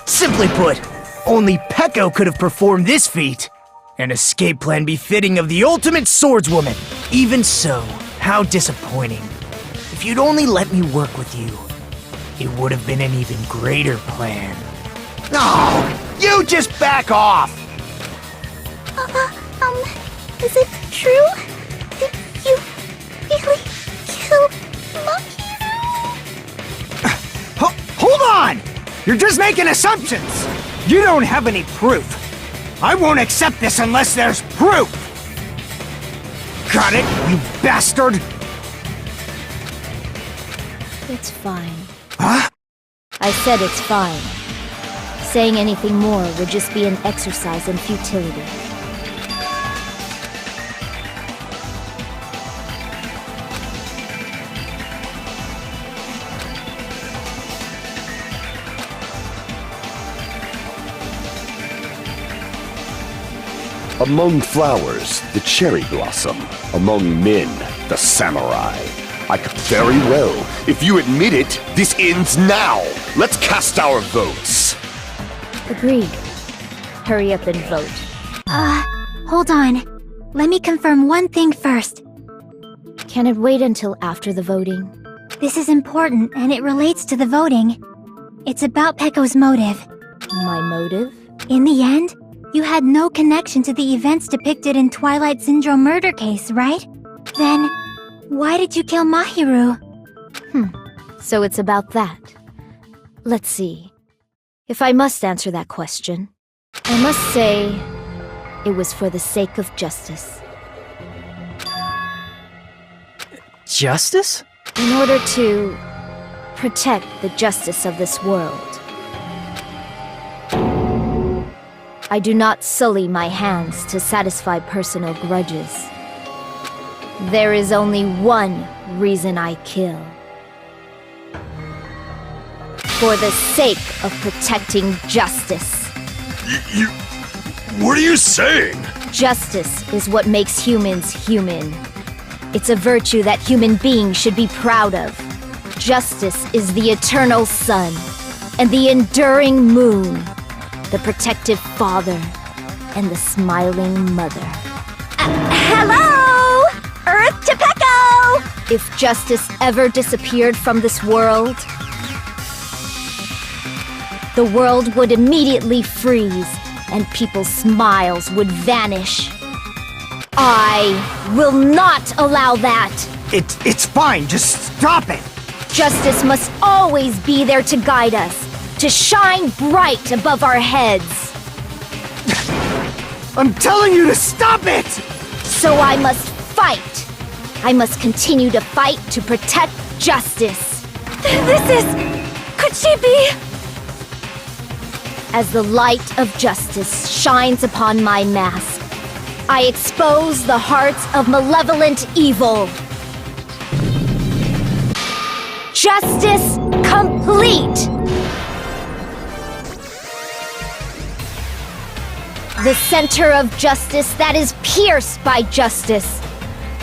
Simply put, only Peko could have performed this feat. An escape plan befitting of the ultimate swordswoman. Even so, how disappointing. If you'd only let me work with you, it would have been an even greater plan. Oh, you just back off! Is it true? Did you really kill Mahiro? Hold on! You're just making assumptions! You don't have any proof. I won't accept this unless there's proof! Got it, you bastard? It's fine. Huh? I said it's fine. Saying anything more would just be an exercise in futility. Among flowers, the cherry blossom. Among men, the samurai. I could very well. If you admit it, this ends now. Let's cast our votes. Agreed. Hurry up and vote. Hold on. Let me confirm one thing first. Can it wait until after the voting? This is important, and it relates to the voting. It's about Peko's motive. My motive? In the end, you had no connection to the events depicted in Twilight Syndrome murder case, right? Then, why did you kill Mahiro? So it's about that. Let's see. If I must answer that question, I must say it was for the sake of justice. Justice? In order to protect the justice of this world. I do not sully my hands to satisfy personal grudges. There is only one reason I kill. For the sake of protecting justice. What are you saying? Justice is what makes humans human. It's a virtue that human beings should be proud of. Justice is the eternal sun and the enduring moon, the protective father and the smiling mother. Hello! Earth to Peko! If justice ever disappeared from this world, the world would immediately freeze and people's smiles would vanish. I will not allow that! It's fine, just stop it! Justice must always be there to guide us, to shine bright above our heads. I'm telling you to stop it! So I must fight. I must continue to fight to protect justice. Could she be? As the light of justice shines upon my mask, I expose the hearts of malevolent evil. Justice complete! The center of justice that is pierced by justice.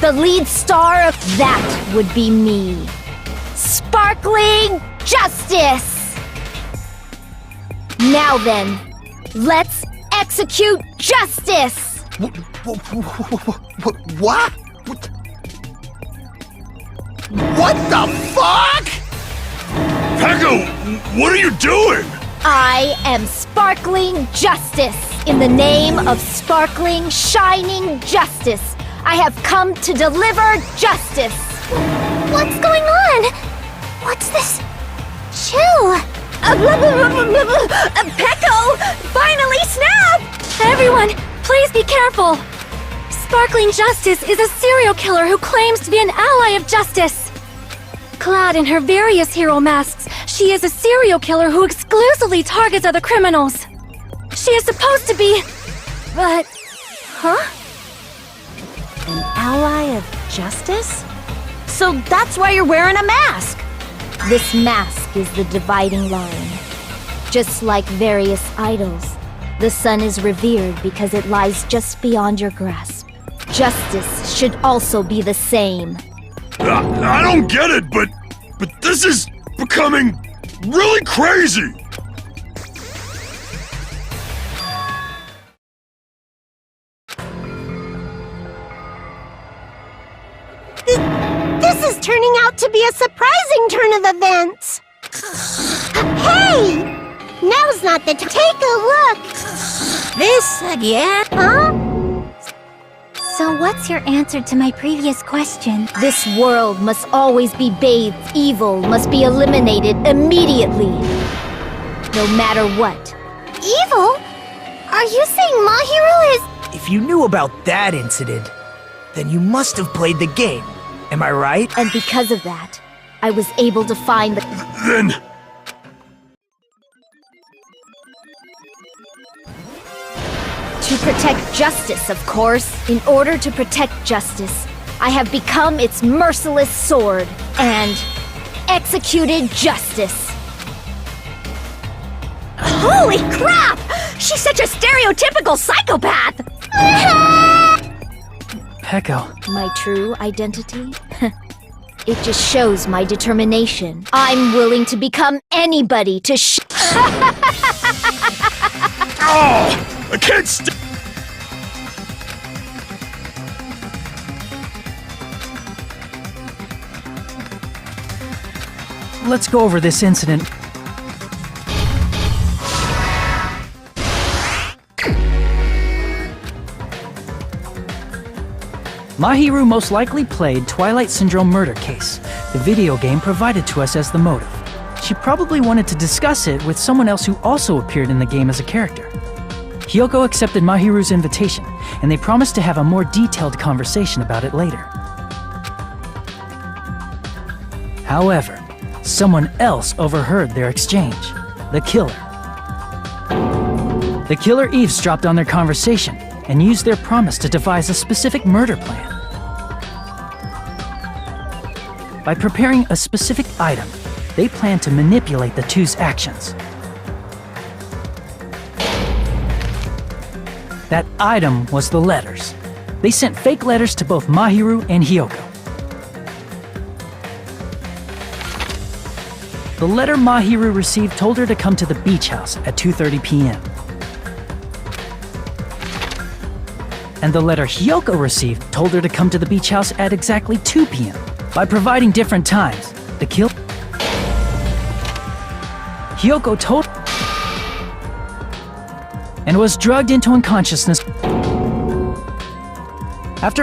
The lead star of that would be me. Sparkling Justice! Now then, let's execute justice! What? What the fuck? Peko, what are you doing? I am Sparkling Justice. In the name of sparkling, shining justice, I have come to deliver justice. What's going on? What's this? Chill. Peko! Finally snapped! Everyone, please be careful! Sparkling Justice is a serial killer who claims to be an ally of justice. Clad in her various hero masks, she is a serial killer who exclusively targets other criminals. She is supposed to be... but... huh? An ally of justice? So that's why you're wearing a mask! This mask is the dividing line. Just like various idols, the sun is revered because it lies just beyond your grasp. Justice should also be the same. I don't get it, but this is becoming really crazy. This is turning out to be a surprising turn of events. Hey! Now's not the time. Take a look. This again? Huh? So what's your answer to my previous question? This world must always be bathed. Evil must be eliminated immediately. No matter what. Evil? Are you saying Mahiru is... If you knew about that incident, then you must have played the game. Am I right? And because of that, I was able to find the... Then... To protect justice, of course. In order to protect justice, I have become its merciless sword and executed justice. Holy crap! She's such a stereotypical psychopath! Peko. My true identity? It just shows my determination. I'm willing to become anybody to Oh! I can't Let's go over this incident. Mahiru most likely played Twilight Syndrome Murder Case, the video game provided to us as the motive. She probably wanted to discuss it with someone else who also appeared in the game as a character. Hiyoko accepted Mahiru's invitation, and they promised to have a more detailed conversation about it later. However, someone else overheard their exchange. The killer. The killer eavesdropped on their conversation and used their promise to devise a specific murder plan. By preparing a specific item, they planned to manipulate the two's actions. That item was the letters. They sent fake letters to both Mahiru and Hiyoko. The letter Mahiru received told her to come to the beach house at 2:30 p.m. And the letter Hiyoko received told her to come to the beach house at exactly 2 p.m. By providing different times, the killer... and was drugged into unconsciousness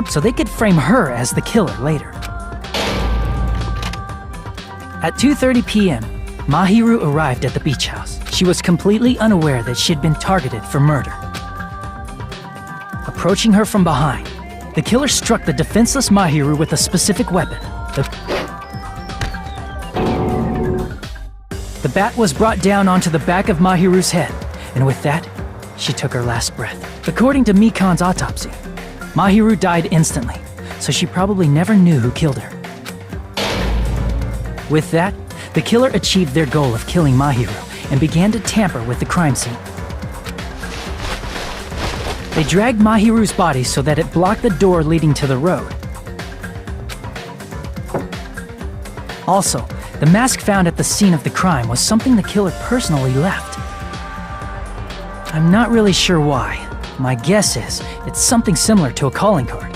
so they could frame her as the killer later. At 2:30 p.m., Mahiru arrived at the beach house. She was completely unaware that she'd been targeted for murder. Approaching her from behind, the killer struck the defenseless Mahiru with a specific weapon. The bat was brought down onto the back of Mahiru's head, and with that, she took her last breath. According to Mikan's autopsy, Mahiru died instantly, so she probably never knew who killed her. With that, the killer achieved their goal of killing Mahiru and began to tamper with the crime scene. They dragged Mahiru's body so that it blocked the door leading to the road. Also, the mask found at the scene of the crime was something the killer personally left. I'm not really sure why. My guess is it's something similar to a calling card.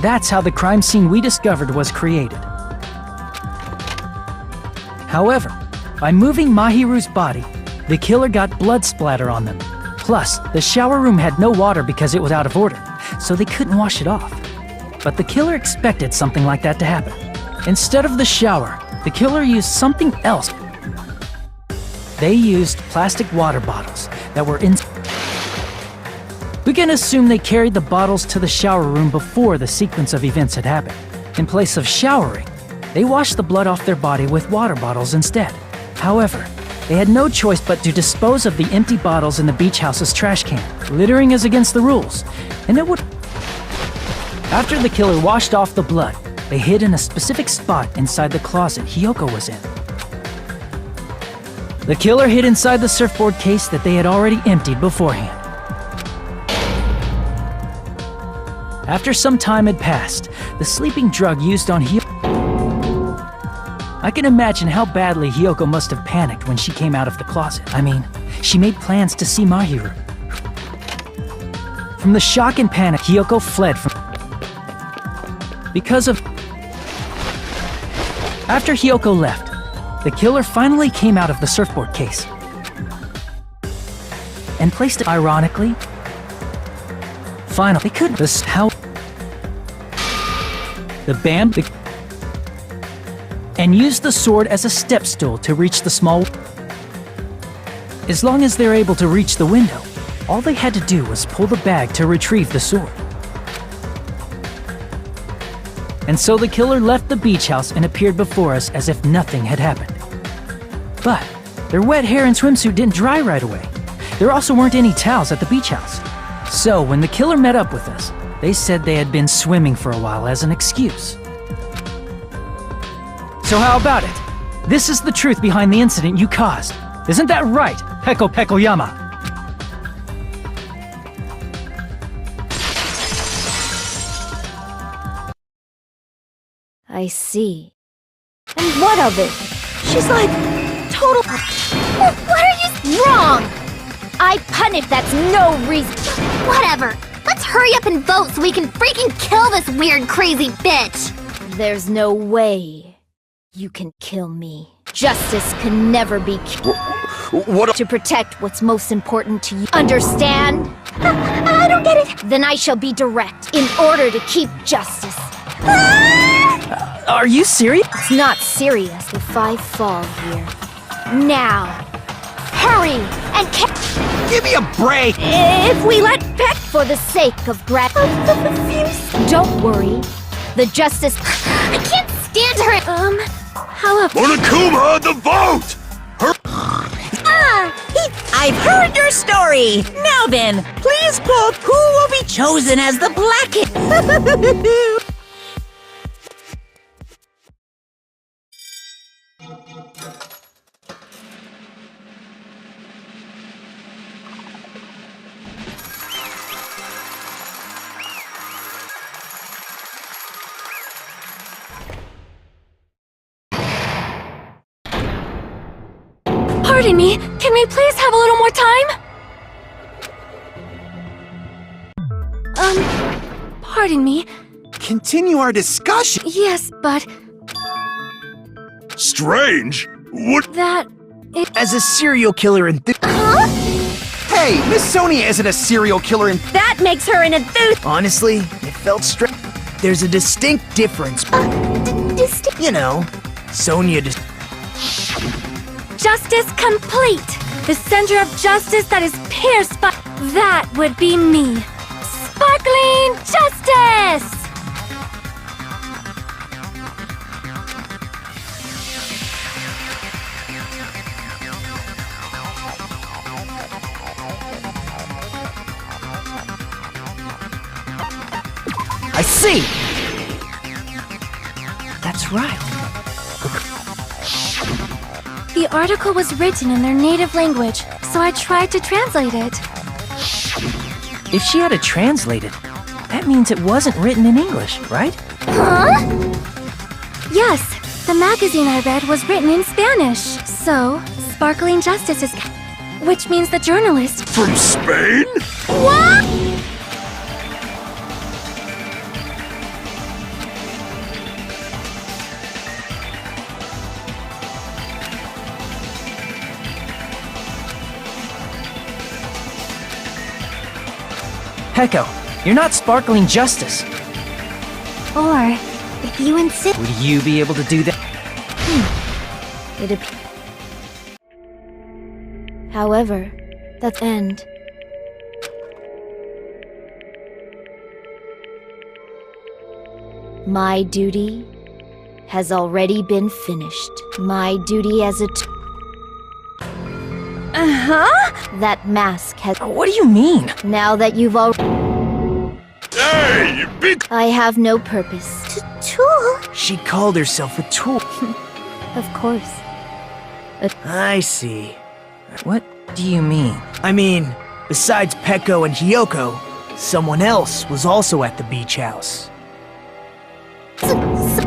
That's how the crime scene we discovered was created. However, by moving Mahiru's body, the killer got blood splatter on them. Plus, the shower room had no water because it was out of order, so they couldn't wash it off. But the killer expected something like that to happen. Instead of the shower, the killer used something else. They used plastic water bottles that were in... We can assume they carried the bottles to the shower room before the sequence of events had happened. In place of showering, they washed the blood off their body with water bottles instead. However, they had no choice but to dispose of the empty bottles in the beach house's trash can. Littering is against the rules, and it would... After the killer washed off the blood, they hid in a specific spot inside the closet Hiyoko was in. The killer hid inside the surfboard case that they had already emptied beforehand. After some time had passed, the sleeping drug used on Hiyoko... I can imagine how badly Hiyoko must have panicked when she came out of the closet. I mean, she made plans to see Mahiru. From the shock and panic, Hiyoko fled from... Because of... After Hiyoko left, the killer finally came out of the surfboard case and placed it ironically. Finally, they couldn't... How... And used the sword as a step stool to reach the small... As long as they're able to reach the window, all they had to do was pull the bag to retrieve the sword. And so the killer left the beach house and appeared before us as if nothing had happened. But their wet hair and swimsuit didn't dry right away. There also weren't any towels at the beach house. So when the killer met up with us, they said they had been swimming for a while as an excuse. So how about it? This is the truth behind the incident you caused. Isn't that right, Peko Pekoyama? I see. And what of it? She's like... total... What are you... Wrong! I pun if that's no reason... Whatever. Let's hurry up and vote so we can freaking kill this weird, crazy bitch! There's no way you can kill me. Justice can never be killed. What? To protect what's most important to you. Understand? I don't get it. Then I shall be direct in order to keep justice. Are you serious? It's not serious if I fall here. Now, hurry and Give me a break! if we let Peck for the sake of Don't worry. The justice... I can't stand her. However... Monokuma, the vote! I've heard your story. Now then, please quote who will be chosen as the Blackest. Pardon me, can we please have a little more time? Pardon me. Continue our discussion. Yes, but Strange? What? that... As a serial killer Hey, Miss Sonia isn't a serial killer and That makes her an enthusiast. Honestly, it felt straight. There's a distinct difference. You know, Sonia just. Justice complete! The center of justice that is pierced by... That would be me. Sparkling Justice! I see! That's right. The article was written in their native language, so I tried to translate it. If she had it translated, that means it wasn't written in English, right? Huh? Yes, the magazine I read was written in Spanish. So, Sparkling Justice is... Which means the journalist... From Spain? What? Heko, you're not Sparkling Justice. Or, if you insist... Would you be able to do that? However, that's end. My duty has already been finished. My duty as a That mask has... What do you mean? Now that you've all... Hey, you big... I have no purpose. Tool? She called herself a tool. Of course. I see. What do you mean? I mean, besides Peko and Hiyoko, someone else was also at the beach house.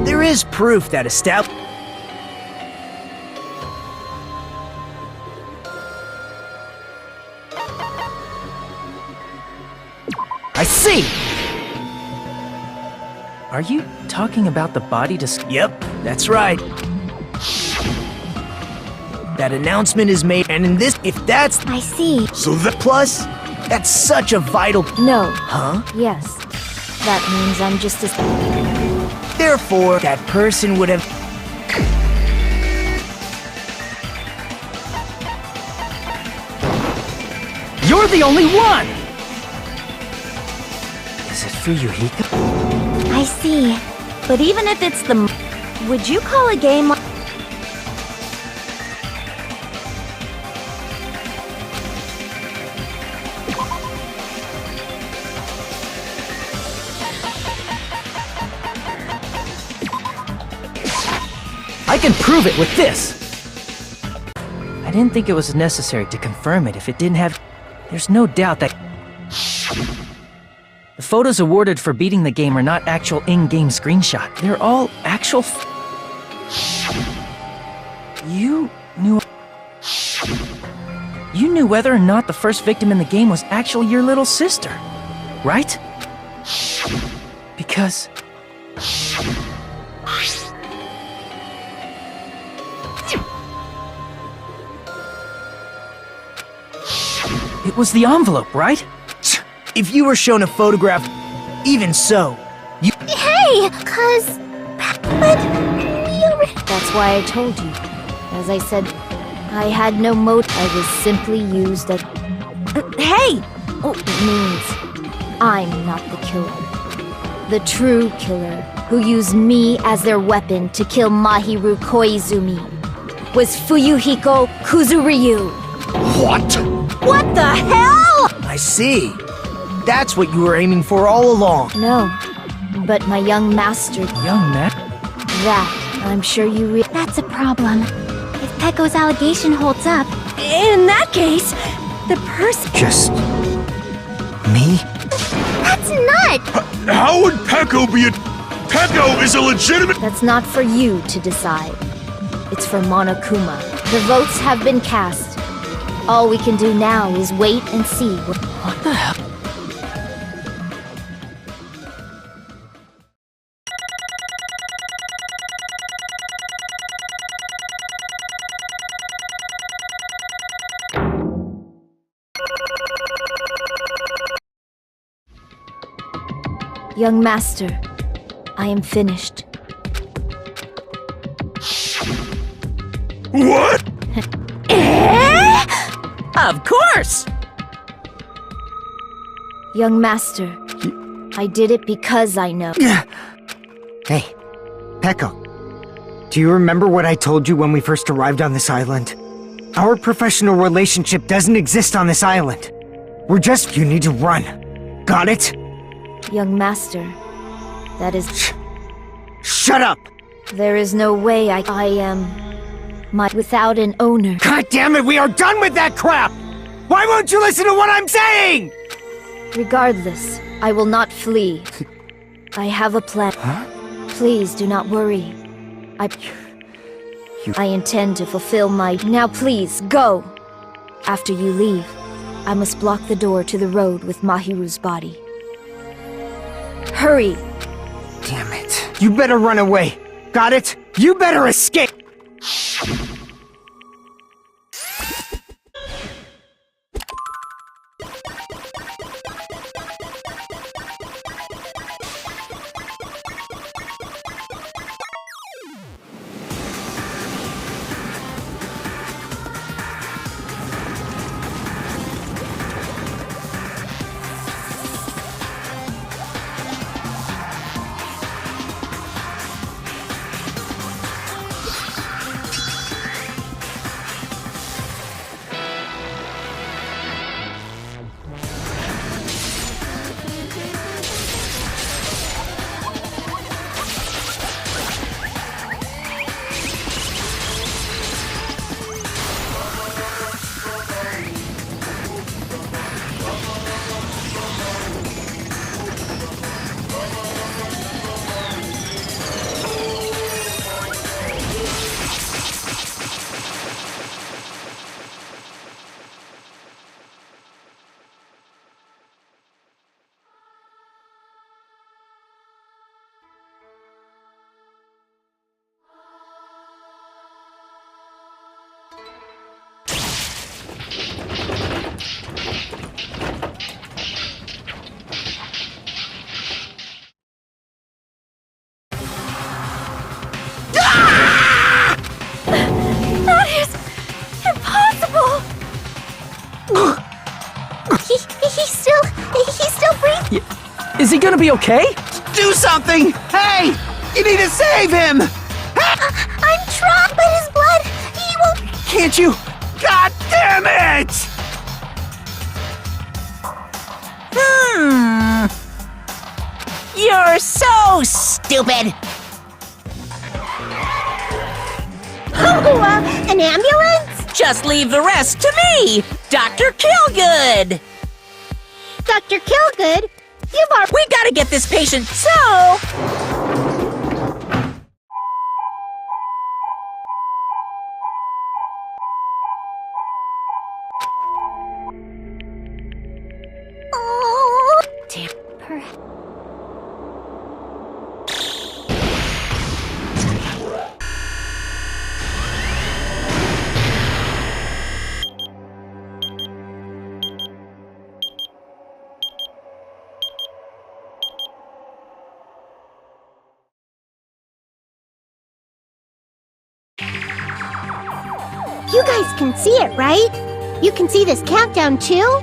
There is proof that I see! Are you talking about the body Yep, that's right. That announcement is made, and in this, if that's... I see. So that... Plus, that's such a vital... No. Huh? Yes. That means I'm just as... Therefore, that person would have... You're the only one! Is it Fuyuhiko? I see. But even if it's the... Would you call a game like... I can prove it with this! I didn't think it was necessary to confirm it if it didn't have... There's no doubt that... The photos awarded for beating the game are not actual in-game screenshot. They're all actual... You knew... You knew whether or not the first victim in the game was actually your little sister, right? Because... It was the envelope, right? If you were shown a photograph, even so, you... Hey, cause... But... That's why I told you. As I said, I had no motive. I was simply used as... Hey! Oh, it means I'm not the killer. The true killer, who used me as their weapon to kill Mahiru Koizumi, was Fuyuhiko Kuzuryu. What? What the hell?! I see. That's what you were aiming for all along. No, but my young master... Young man? That, I'm sure you That's a problem. If Peko's allegation holds up... In that case, the person... Just... me? That's nuts! How would Peko be a... Peko is a legitimate... That's not for you to decide. It's for Monokuma. The votes have been cast. All we can do now is wait and see What the hell? Young master, I am finished. What? Of course! Young master, I did it because I know. Hey, Peko. Do you remember what I told you when we first arrived on this island? Our professional relationship doesn't exist on this island. You need to run. Got it? Young master, that is... Shut up! There is no way I am... without an owner. God damn it, we are done with that crap! Why won't you listen to what I'm saying? Regardless, I will not flee. I have a plan. Huh? Please do not worry. I intend to fulfill my... Now please, go! After you leave, I must block the door to the road with Mahiru's body. Hurry! Damn it. You better run away. Got it? You better escape! He's still breathing. Is he gonna be okay? Do something! Hey! You need to save him! I'm trying, but his blood, he will... Can't you? God damn it! You're so stupid! An ambulance? Just leave the rest to me, Dr. Killgood! Dr. Killgood? We gotta get this patient, so... Oh, damn her. You guys can see it, right? You can see this countdown too?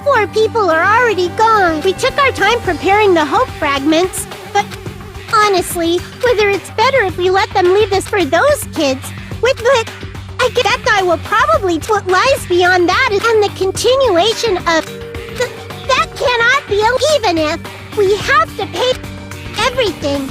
4 people are already gone. We took our time preparing the hope fragments, but honestly, whether it's better if we let them leave this for those kids, but I guess that guy will probably what lies beyond that is and the continuation of that cannot be even if we have to pay everything.